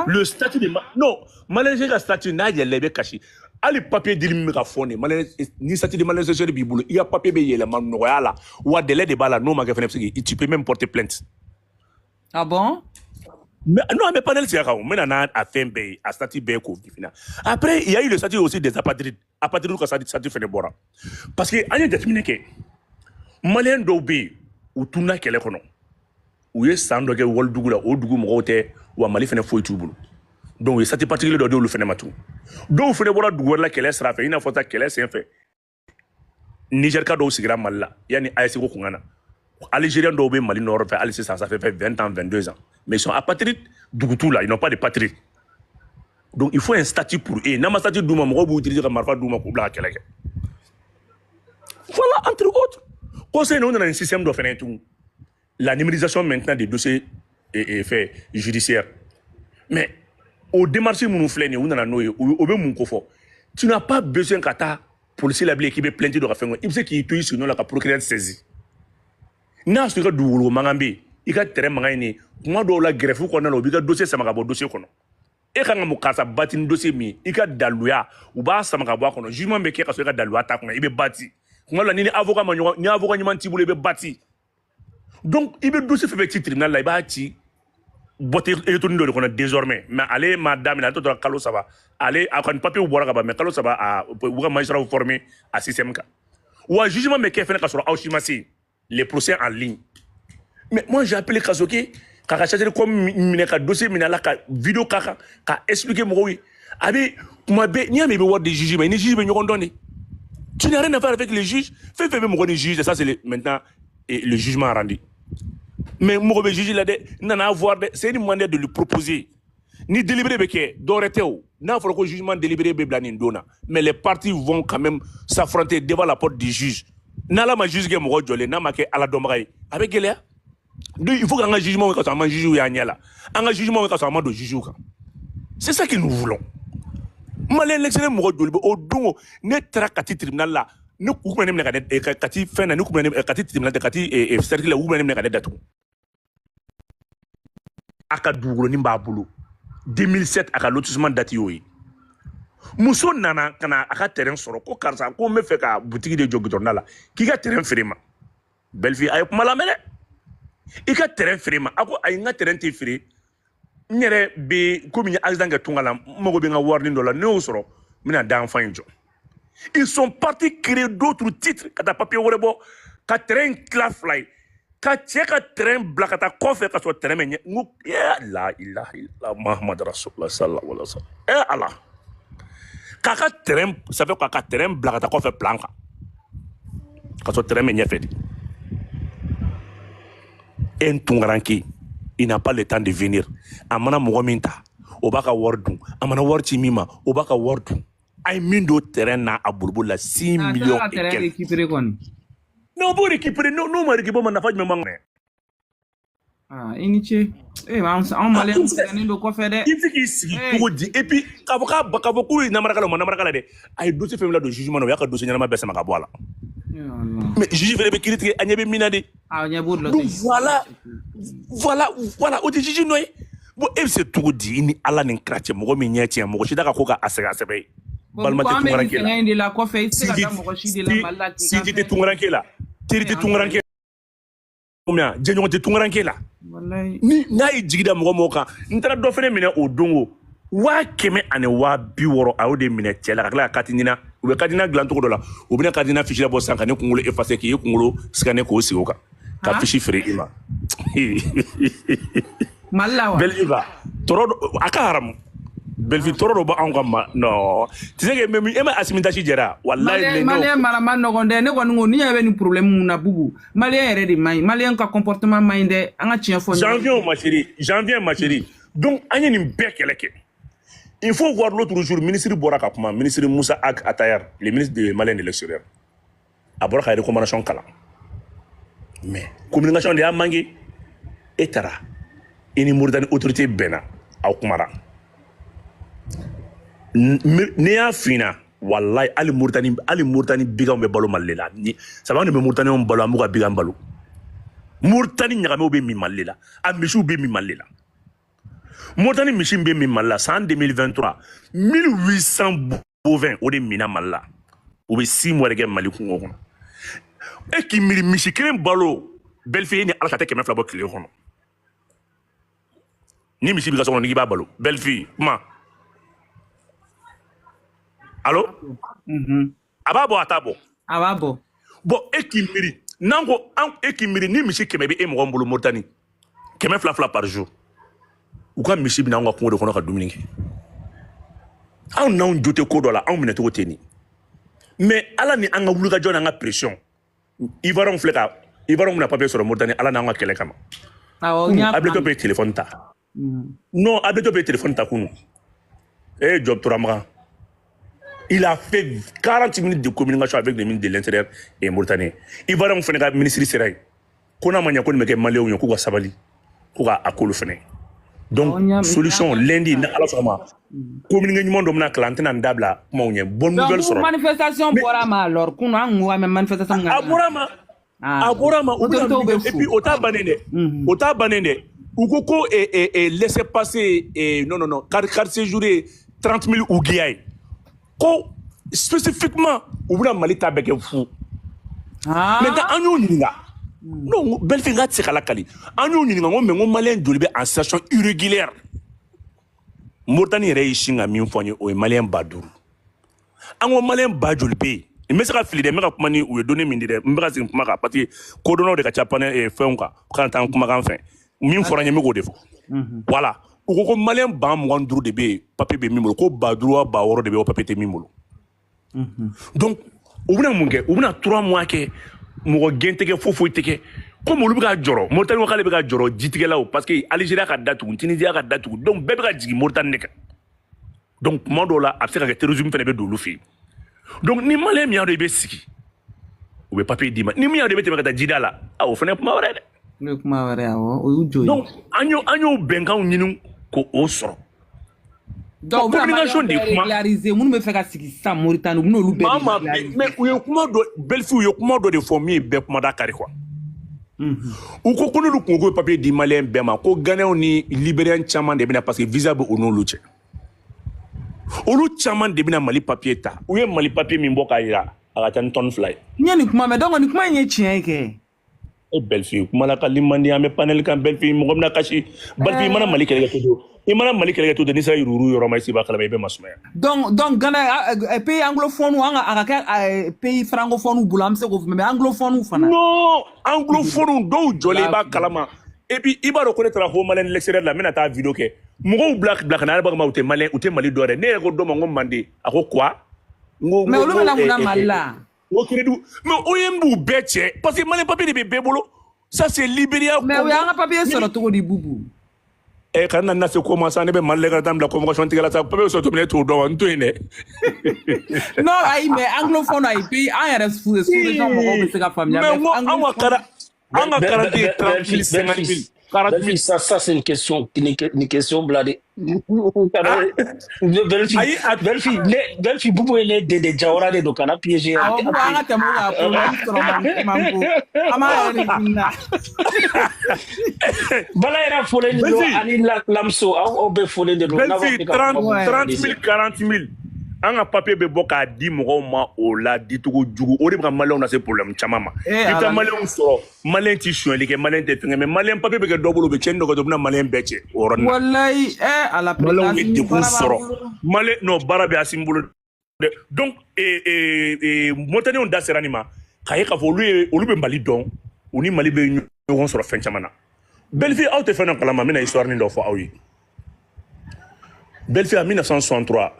S1: Le statut de non Malaisie ka statut n'a yɛlɛ i bɛ kasi hali papier dili min bɛ ka fɔ ni statut de Malaisie b'i bolo i ka papier bɛ yɛlɛma nɔgɔya la wa délai de b'a la n'o ma kɛ fɛnɛ bɛ se tu peux même porter plainte.
S3: Ah bon?
S1: Mais non, mais panel c'est quand même à fin bay à statut bay ko fina. Après il y a eu le statut aussi des apatrides. Apatrides ko statut fait bora. Parce que anya déterminé que malien do be ou tuna kele kono. Ou ye sando ke wol dugu la o dugu mo te wa mali fene foi tubulu. Donc statut particulier do le fene matu. Do fene bora dugu la kele sera fait ina fota kele c'est fait. Niger ka do sigira malla yani AS ko kungana. Algériens do be Mali Nord fait Algérie ça fait 20 ans 22 ans mais ils sont apatrides Dougoutou là ils n'ont pas de patrie donc il faut un statut pour eux n'a ma statut douma mo bo utiliser comme marfa douma ko bla keleke voilà entre autres conseil on a un système de faire tout la numérisation maintenant des dossiers et fait judiciaire mais au démarché moun flène on a noé au be moun ko fo tu n'as pas besoin kata policier la blé qui be plainte de faire il sait qui tout sur non la procureur saisi n'a ce que doulo mangambi il ka terrain mangani kuma do la greffe ko na lo bi ka dossier sama ka bo dossier kono e ka ngamu kasa batin dossier mi i ka daluya u ba sama ka bo kono jugement be ke ka so ka daluya ta kono i be bati kuma la ni avocat ma ni avocat nyman tibule be bati donc i be dossier fait petit tribunal la i ba ti boté e to ndo kono désormais mais allez madame la to kalo ça va allez a kan papier u bora ka ba mais kalo ça va a u ka magistrat formé à système ka ou jugement me ke fait ka so auchimasi les procès en ligne. Mais moi j'ai appelé Kazoké, kaka chargé comme mineka dossier minala ka vidéo kaka ka expliquer moi oui. Abi kuma be ni amé be word de juge mais ni juge be ñoko donné. Tu n'as rien à faire avec les juges, fais mo des juges ça c'est maintenant le jugement rendu. Mais mo be juge là de nana avoir c'est une manière de lui proposer. Ni délibéré beke doreteo n'a faut que jugement délibéré be blanin dona mais les parties vont quand même s'affronter devant la porte du juge. Nala ma juge ke mo jolé na ma ke ala domray avec gelea il faut qu'un jugement ka sama juge ya nyala un jugement ka sama do juge ka c'est ça que nous voulons malin l'excellent mo jolé o dongo ne trakati tribunal la ne ku ko nem ne ka kati fena ne ku nem kati tribunal de kati e cercle u nem ne ka datu aka dugulo ni mbabulu 2007 aka lotissement dati yoyi muso nana kana aka terrain soro ko karsa ko me fe ka boutique de jogdorna la ki ka terrain frima belle fille ay kuma la mele i ka terrain frima ako ay nga terrain ti free ñere be ko mi accident ga tungala mogo be nga warning dola ne soro mina dan fanjo ils sont partis créer d'autres titres kata papier worebo ka terrain clafly ka cheka terrain blakata kofe ka so terrain men ngu ya la ilaha illa muhammad rasulullah sallallahu alaihi wasallam allah kaka terrain ça fait quoi ka terrain blakata kofe planka ka so terrain men fait en tungaranki il n'a pas le temps de venir amana mogominta obaka wardu amana warti mima obaka wardu ay mindo terrain na abulbul la 6 millions et quelques non pour récupérer non ma récupérer man nafa même
S3: iniche on malé on do ko fede
S1: il faut qu'il s'y dit et puis kavoka na marakala de ay dossier famille de jugement no yaka dossier nyama bessa maka bola mais juge verbe critique agnabe minade voilà au juge noy bon et c'est tout dit ni ala nin krache mo mi nyati mo shi daga ko ka asega sebe balma te tungaranke la
S3: indi la ko fe c'est ka mo shi de la malati
S1: si te tungaranke la tirite tungaranke combien jenyo te tungaranke la wallahi ni na jigida mo ka ntara do fene mine o dongo wa keme ane wa biworo awde mine tela kala katinina ube katina glanto ko dola ubina katina fichi la bosanka ne kungulo effacer ki kungulo skane ko siwoka ka fichi free ima
S3: malawa
S1: belviva toro akaram belvi toro ba angama no tisege memi ema asimitashi jera wallahi
S3: malien marama no gonde ne ko ngoni yabe ni problème na bubu malien ere di mai malien ka comportement mainde anga tien fo
S1: janvier ma chérie donc anya ni bekeleke il faut voir l'autre jour ministre Boraka Kuma ministre Moussa Ag Atayar le ministre de Malien de l'extérieur a Boraka recommandation kala mais communication de Amangi etara ini Mauritanie autorité bena au Kumara ne ya fina wallahi ali Mauritanie bigam be balo malela ni saban ne be Mauritanie on balo amuka bigam balo Mauritanie nyagame be mi malela amishu be mi malela Mauritanie machine be mi malela en 2023 1800 bovins o de mina malela o be 6 mois de guerre Mali kungo kono e ki miri mishi kelen balo Belfi ni ala ka te kɛmɛ fila bɔ tile kɔnɔ ni misi bi ka so kɔnɔ n'i b'a balo Belfi kuma allo a b'a bɔ a t'a bɔ
S3: a b'a bɔ
S1: bon e k'i miiri n'an ko e k'i miiri ni misi 100 bɛ e mɔgɔ min bolo Mauritanie 200 par jour u ka misi bɛ n'anw ka kungo de kɔnɔ ka dumuni kɛ anw n'anw jo tɛ ko dɔ la anw minɛ cogo tɛ nin mais ala ni an ka wulikajɔ n'an ka pression Ivoirien filɛ ka Ivoirien bɛna papier sɔrɔ Mauritanie ala n'an ka kɛlɛ kama Ableto bɛ téléphone ta non Ableto bɛ téléphone ta kunu Job Touramagan il a fait 40 minutes de communication avec le ministre de l'Intérieur et Mauritanie. Ivoirien fana ka ministre sera yen ko n'a ma ɲɛ ko nin bɛ kɛ maliyɛnw ye k'u ka sabali k'u ka akolo fana donc solution lundi na ala sɔgɔma communiqué ɲuman dɔ bɛna kalan an tɛna n dabila kumaw ɲɛ bonne nouvelle sɔrɔ
S3: manifestation bɔra ma alors kun an ko an bɛ manifestation
S1: a bɔra ma u bɛ et puis o t'a bannen dɛ u ko ko laisser passer non carte séjour 30 000 ouguiya ye ko spécifiquement u bɛna Mali ta bɛɛ kɛ fu maintenant an y'u ɲininka non Belfi ka tɛ se ka lakali an y'u ɲininka ko mais ko maliyɛn joli bɛ en situation irrégulière Mauritanie yɛrɛ ye sin ka min fɔ n ye o ye maliyɛn 5000 an ko maliyɛn 1000 bɛ yen n bɛ se ka fili dɛ n bɛ ka kuma ni u ye données min di dɛ n bɛ ka segin kuma kan parce que kodɔnnaw de ka ca panɛ fɛnw kan u kana taa an kumakan fɛ min fɔra n ye n bɛ k'o de fɔ voilà u ko maliyɛn 25,000 de bɛ yen papier bɛ min bolo ko 5000 wa 6000 de bɛ yen o papier tɛ min bolo donc u bɛna mun kɛ u bɛna 3 mois kɛ mɔgɔ gɛn tɛ kɛ foyi tɛ kɛ comme olu bɛ ka jɔrɔ Mauritanie ko k'ale bɛ ka jɔrɔ jitigɛlaw parce que Algérie ka datugu Tunisie ka datugu donc bɛɛ bɛ ka jigin Mauritanie de kan donc tuma dɔw la a bɛ se ka kɛ terrorisme fana bɛ don olu fɛ yen donc ni maliyɛn min y'a dɔn i bɛ sigi u bɛ papier d'i ma ni min y'a dɔn i bɛ tɛmɛ ka taa jida la o fana ye kuma wɛrɛ dɛ.
S3: Ne kuma wɛrɛ awɔ o y'u jɔ ye. donc
S1: an y'o bɛnkanw ɲini k'o sɔrɔ.
S3: donc u bɛna maliyɛnw bɛɛ régulariser minnu bɛ fɛ ka sigi sisan Mauritanie u bɛna olu bɛɛ régulariser.
S1: mais u ye kuma dɔ Belfi u ye kuma dɔ de fɔ min ye bɛɛ kumada kari quoi. u ko n'olu kun ko papier di maliyɛn bɛɛ ma ko Ghanéens ni Libériens caman de bɛna parce que visa bɛ u n'olu cɛ. olu caman de bɛna Mali papier ta u ye Mali papier min bɔ k'a jira a ka ca ni tonne 2 ye.
S3: n ye nin kuma mɛn donc nin kuma in ye tiɲɛ ye kɛ.
S1: e Belfi kuma la ka limandi an bɛ panel kan Belfi mɔgɔ bɛna kasi Belfi i mana Mali kɛlɛkɛ to i mana Mali kɛlɛkɛ to ni sera yururu yɔrɔ ma i si b'a kalama i bɛ masumaya.
S3: donc Ghana pays anglophone a ka kɛ pays francophone bolo an bɛ se k'o fɔ mais anglophone fana.
S1: non anglophone dɔw jɔlen i b'a kalama et puis i b'a dɔn ko ne taara fo maliyɛn l'extérieur la n bɛna taa video kɛ mɔgɔw bila ka na ale u tɛ Mali dɔ yɛrɛ ne yɛrɛ ko dɔ ma n ko Mande a ko quoi.
S3: mais olu bɛna mun na Mali la.
S1: o crédit mais OIM b'u bɛɛ cɛ parce que maliyɛn papier de bɛ bɛɛ bolo ça c'est Libéria.
S3: mais u y'an ka papier sɔrɔ cogo di Bubu.
S1: kana na se ko ma sa ne bɛ Mali la ka taa bila convocation tigɛ la sa papier sɔrɔ tuguni ne t'o dɔn wa n to yen dɛ.
S3: non ayi mais anglophone ayi pays an yɛrɛ sous-région mɔgɔw bɛ se ka faamuya.
S1: mais n ko an ka carte ye 30 000 50 000.
S5: Belfi, ça c'est une question bladée. Belfi, Boubou est des Djawara de Dokana piégé. Bala era folé de l'eau, ani lamso, au be folé de l'eau.
S1: Belfi, 30 000, 40 000. An ka papier bɛ bɔ k'a di mɔgɔw ma o la dicogo jugu o de bɛ ka maliyɛnw lase problème caman ma i bɛ taa maliyɛnw sɔrɔ maliyɛn tɛ sonyɛli kɛ maliyɛn tɛ fɛnkɛ mais maliyɛn papier bɛ kɛ dɔ bolo u bɛ tiɲɛni dɔ kɛ dɔ bɛ na maliyɛn bɛɛ cɛ o yɔrɔnin na.
S3: walayi ala
S1: maliyɛnw ye degun sɔrɔ maliyɛn non baara bɛ Asimi bolo dɛ donc Mauritanienw da sera nin ma k'a ye k'a fɔ olu bɛ Mali dɔn u ni Mali bɛ ɲɔgɔn sɔrɔ fɛn caman na Belfi aw tɛ fɛn dɔ kalama n bɛna histoire nin dɔ fɔ aw ye Belfi en 1963.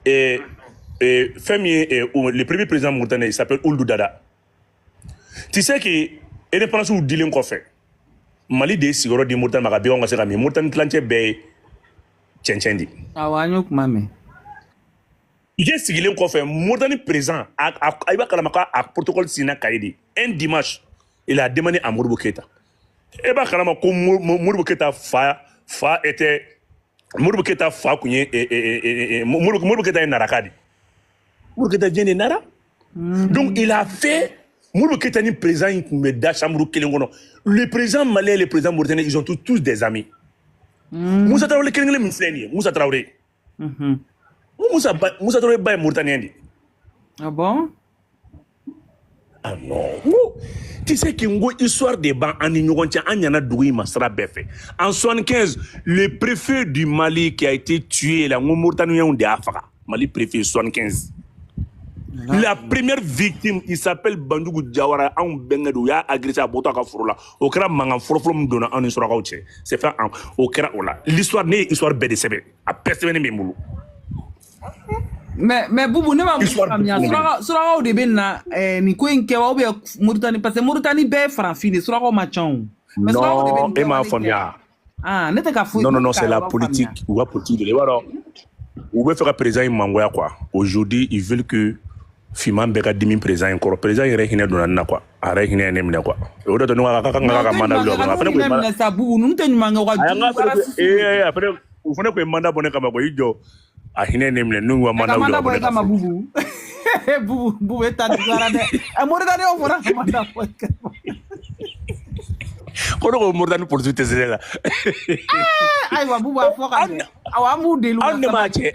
S1: Le premier président mauritanien il s'appelle Ould Dada. Tu sais que indépendance dilen kɔfɛ Mali de sigiyɔrɔ di Mauritanie ma ka bɛn ka se ka min Mauritanie tilancɛ bɛɛ ye cɛncɛn de.
S3: awɔ an y'o kuma mɛn.
S1: I ye sigilen kɔfɛ Mauritanie président i b'a kalama k'a protocole signé Kayi de un dimanche il a demandé à Modibo Keïta e b'a kalama ko Modibo Keïta fa était Modibo Keïta fa kun ye Modibo Keïta ye naraka de Mourketa Dieng Nara. Donc il a fait. Mourketa ni président Meda Chambrou Kelengono. Le président malais et le président mauritanien, ils ont tous des amis. Moussa Traoré Kelengele Minseni, Moussa Traoré. Moussa Traoré est mauritanien.
S3: Ah bon?
S1: Ah non. Tu sais qu'il y a une histoire de bancs en Ignorantia, en Yana Doui Masra Befé. En 1975, le préfet du Mali qui a été tué, la Mauritanienne de Afra, Mali préfet 1975. La première victime, il s'appelle Bandougou Diawara, en Bengadou, il a agressé à Botaka Frola, au Kra Mangan Froflom Dona en Israël. C'est fait au Kra Ola. L'histoire n'est histoire BDCB, à personne n'est moulou.
S3: Mais Boubou ne va pas sera au début na ni ko inke wa be Mauritanie parce que Mauritanie be franfine sera au matchon.
S1: Non, et ma famia.
S3: Ah, n'était qu'à fouiller.
S1: Non, c'est la politique, ou la politique de l'État. Ou veut faire président Mangoya quoi. Aujourd'hui, ils veulent que Fiman Beka dimi président encore président il rehine donna quoi. A rehine nemne quoi. O da no ka manda lo ba. Après ko
S3: sa Boubou nous te manga wa.
S1: Après ou fone ko manda bonne kama ko ijo. A hine nemle nu wa manda lo ba.
S3: Kama Boubou. Boubou est à dire. A Mauritanie on fera manda ko.
S1: Kono Mauritanie pour tout c'est là.
S3: Ay wa Boubou a foka. Awa mu de lu.
S1: On ne matche.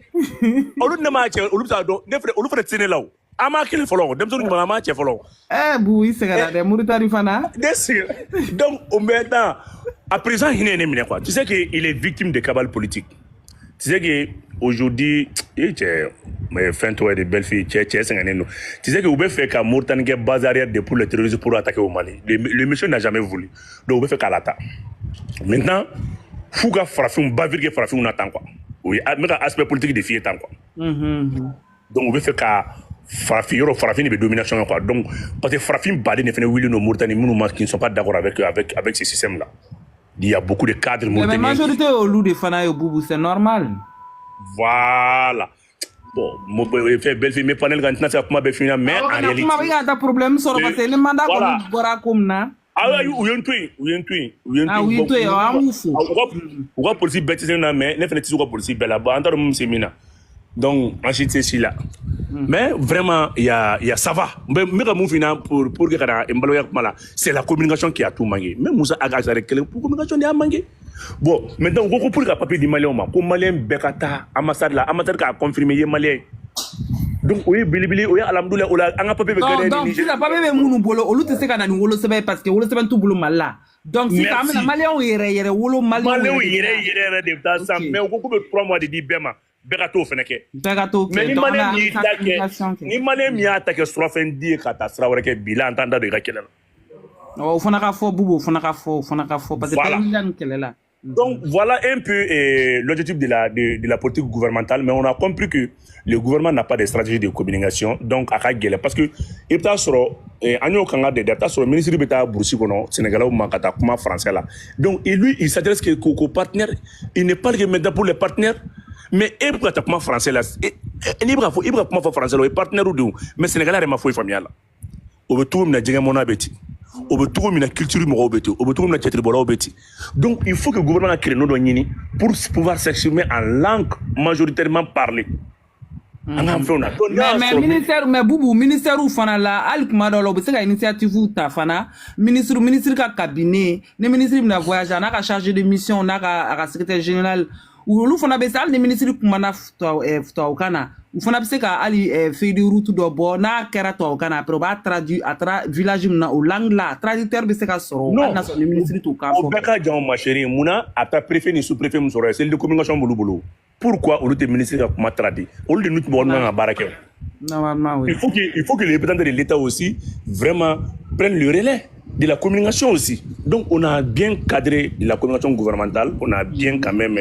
S1: On ne matche, on lu ça do. Ne frère, on lu frère tene law. Ama kile follow dem so ngama matche follow.
S3: Bou il sera de Mauritanie fana.
S1: Donc au maintenant à présent il n'est pas quoi. Tu sais qu'il est victime de cabale politique. Tu sais que aujourd'hui mais fin toi de belles filles tu sais que vous pouvez faire qu'à Mauritanie qui base arrière de pour le terrorisme pour attaquer au Mali. Le monsieur n'a jamais voulu. Donc vous pouvez faire qu'à l'attaque. Maintenant Fouga Frafin bavir que Frafin on attend quoi. Oui, mais aspect politique de fier tant quoi. Donc vous pouvez faire qu'à Frafin de domination quoi. Donc parce que Frafin badé ne fait Willy no Mauritanie qui ne sont pas d'accord avec ce système là. Il y a beaucoup de cadres mauritaniens.
S3: Mais la majorité au loup de Fana et Boubou c'est normal.
S1: Voilà. Bon, moi fait belle fille mais panel quand c'est comment belle fille mais en réalité.
S3: Il y a des problèmes sur parce que le mandat comme Bora comme na.
S1: Ah oui, on va police bêtise na mais ne fait tu police belle ba entendre mon séminaire. Donc ensuite c'est ci là. Mais vraiment il y a ça va. Mais comme fina pour que kana embaloya mala, c'est la communication qui a tout manqué. Même Moussa Agaza avec pour communication a manqué. Bon, maintenant on pour que papier du malien ma, comme malien bekata ambassade là, ambassade a confirmé les malien. Donc oui bilibili oui alhamdoulillah ola anga papier be gagner.
S3: Donc si la papier be munu bolo olu te se kana ni wolo sebe parce que wolo sebe tout bolo mala. Donc si quand même malien yere wolo malien
S1: yere de ta ça mais on coupe 3 mois de di bema. Bekato feneke. Mais ni malien mi attaque sur fin dire catastrophe avec bilan entendre de rakela.
S3: Oh fona ka fo Boubou fona ka fo parce que là.
S1: Donc voilà un peu l'objectif de la politique gouvernementale, mais on a compris que le gouvernement n'a pas de stratégie de communication, donc à Kagele parce que il t'a sur anyo kanga de data sur le ministre de l'État Boursi kono Sénégalais ou makata kuma français là. Donc lui il s'adresse qu'aux partenaires, il ne parle que maintenant pour les partenaires. Mais il peut attaquer français là. Il peut attaquer français là. Il partenaire ou d'où? Mais Sénégalais est ma foi familiale. On veut tout le monde dire mon abeti. On veut tout le monde culture mon abeti. On veut tout le monde dire mon abeti. Donc il faut que le gouvernement crée nos données pour pouvoir s'exprimer en langue majoritairement parlée.
S3: Mais ministère mais Boubou ministère ou fana la al kuma do lo be se ka initiative ta fana ministre ka cabinet ne ministre na voyage na ka chargé de mission na ka secrétaire général ou fana be sal ne ministre kuma na to kana ou fana be se ka ali fait de route do bo na kera to kana pro ba traduit à village na ou langue la traducteur be se ka soro na so le ministre to ka
S1: o beka jam ma chérie muna ata préfet ni sous-préfet mu soro c'est de communication bulu. Pourquoi on le ministre a comment traduit? On le nous à Baraké.
S3: Normalement, oui.
S1: Il faut que les représentants de l'État aussi vraiment prennent le relais de la communication aussi. Donc on a bien cadré la communication gouvernementale, on a bien quand même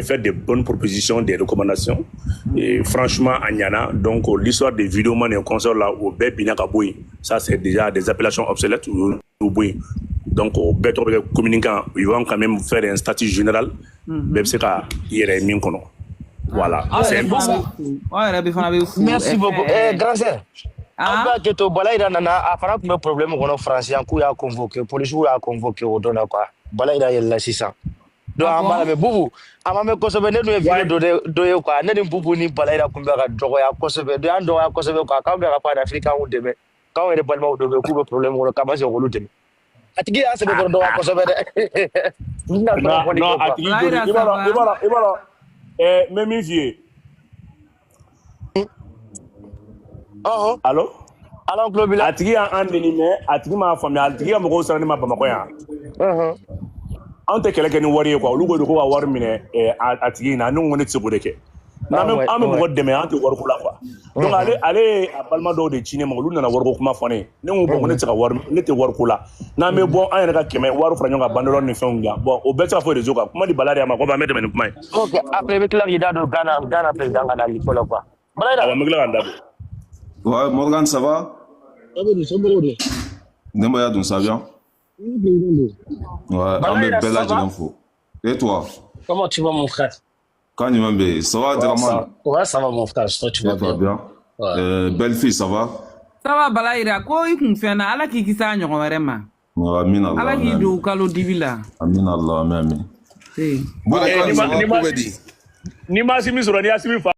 S1: fait de bonnes propositions, des recommandations. Et franchement, Agnana, donc l'histoire des vidéomans et consorts là au Bébinakaboui, ça c'est déjà des appellations obsolètes au Boui. Donc au Béto communicant, ils vont quand même faire un statut général. Bebseka yere min kono. Voilà. C'est bon.
S2: Merci beaucoup. Grand sœur. On va que to balaïda nana afara comme problème kono français en coup ya convoqué police ou a convoqué au dona quoi. Balaïda yella 600. Donc an bala me bubu ama me kosebe ne no video do ye quoi ne ni bubu ni Balayira kumbe ka dogo ya kosebe do an dogo ya kosebe quoi ka be ka pa Afrika on deme ka on e balma do be ku be problème ko ka ba se ko lutemi atigi ya se be do ya kosebe de
S1: non atigi ibalo me mi vie allo
S2: allo globila
S1: atigi an deni me atigi ma famia atigi ma ko sarani ma Bamako ya an tɛ kɛlɛ kɛ ni wari ye quoi olu ko de ko ka wari minɛ a tigi na ne ko ne tɛ se k'o de kɛ an bɛ mɔgɔ dɛmɛ an tɛ wariko la quoi donc ale a balima dɔw de ci ne ma olu nana wariko kuma fɔ ne ne ko bon ne tɛ se ka wari ne tɛ wariko la n'an bɛ bɔ an yɛrɛ ka kɛmɛ wari fara ɲɔgɔn kan banderole ni fɛnw dilan bon o bɛɛ tɛ se ka fɔ réseau kan kuma di Bala de ma ko an bɛ tɛmɛ ni kuma ye.
S2: ok après i bɛ tila k'i da don Ghana président ka nali fɔlɔ quoi. Balayira
S1: awɔ n bɛ tila ka n da don.
S8: Ouais, Morgan, ça va? Nemboya Dun, ça vient? Ouais,
S2: Balayira,
S8: Bella
S2: ça va?
S8: Djinfo. Et toi?
S5: Comment tu vas, mon frère?
S8: Quand il m'a dit, ça va, Draman?
S5: Ouais, ça va, mon frère. Toi, tu vas bien.
S8: Ouais. Belle fille, ça va?
S3: Ça va, Balayira. Ko i kun fɛn na ala k'i kisi a ɲɔgɔn wɛrɛ ma.
S8: Amin Allah.
S3: Ala k'i don kalo dibi la.
S8: Amin Allah, amin.
S1: Ni ma si min sɔrɔ n'i y'a si min fa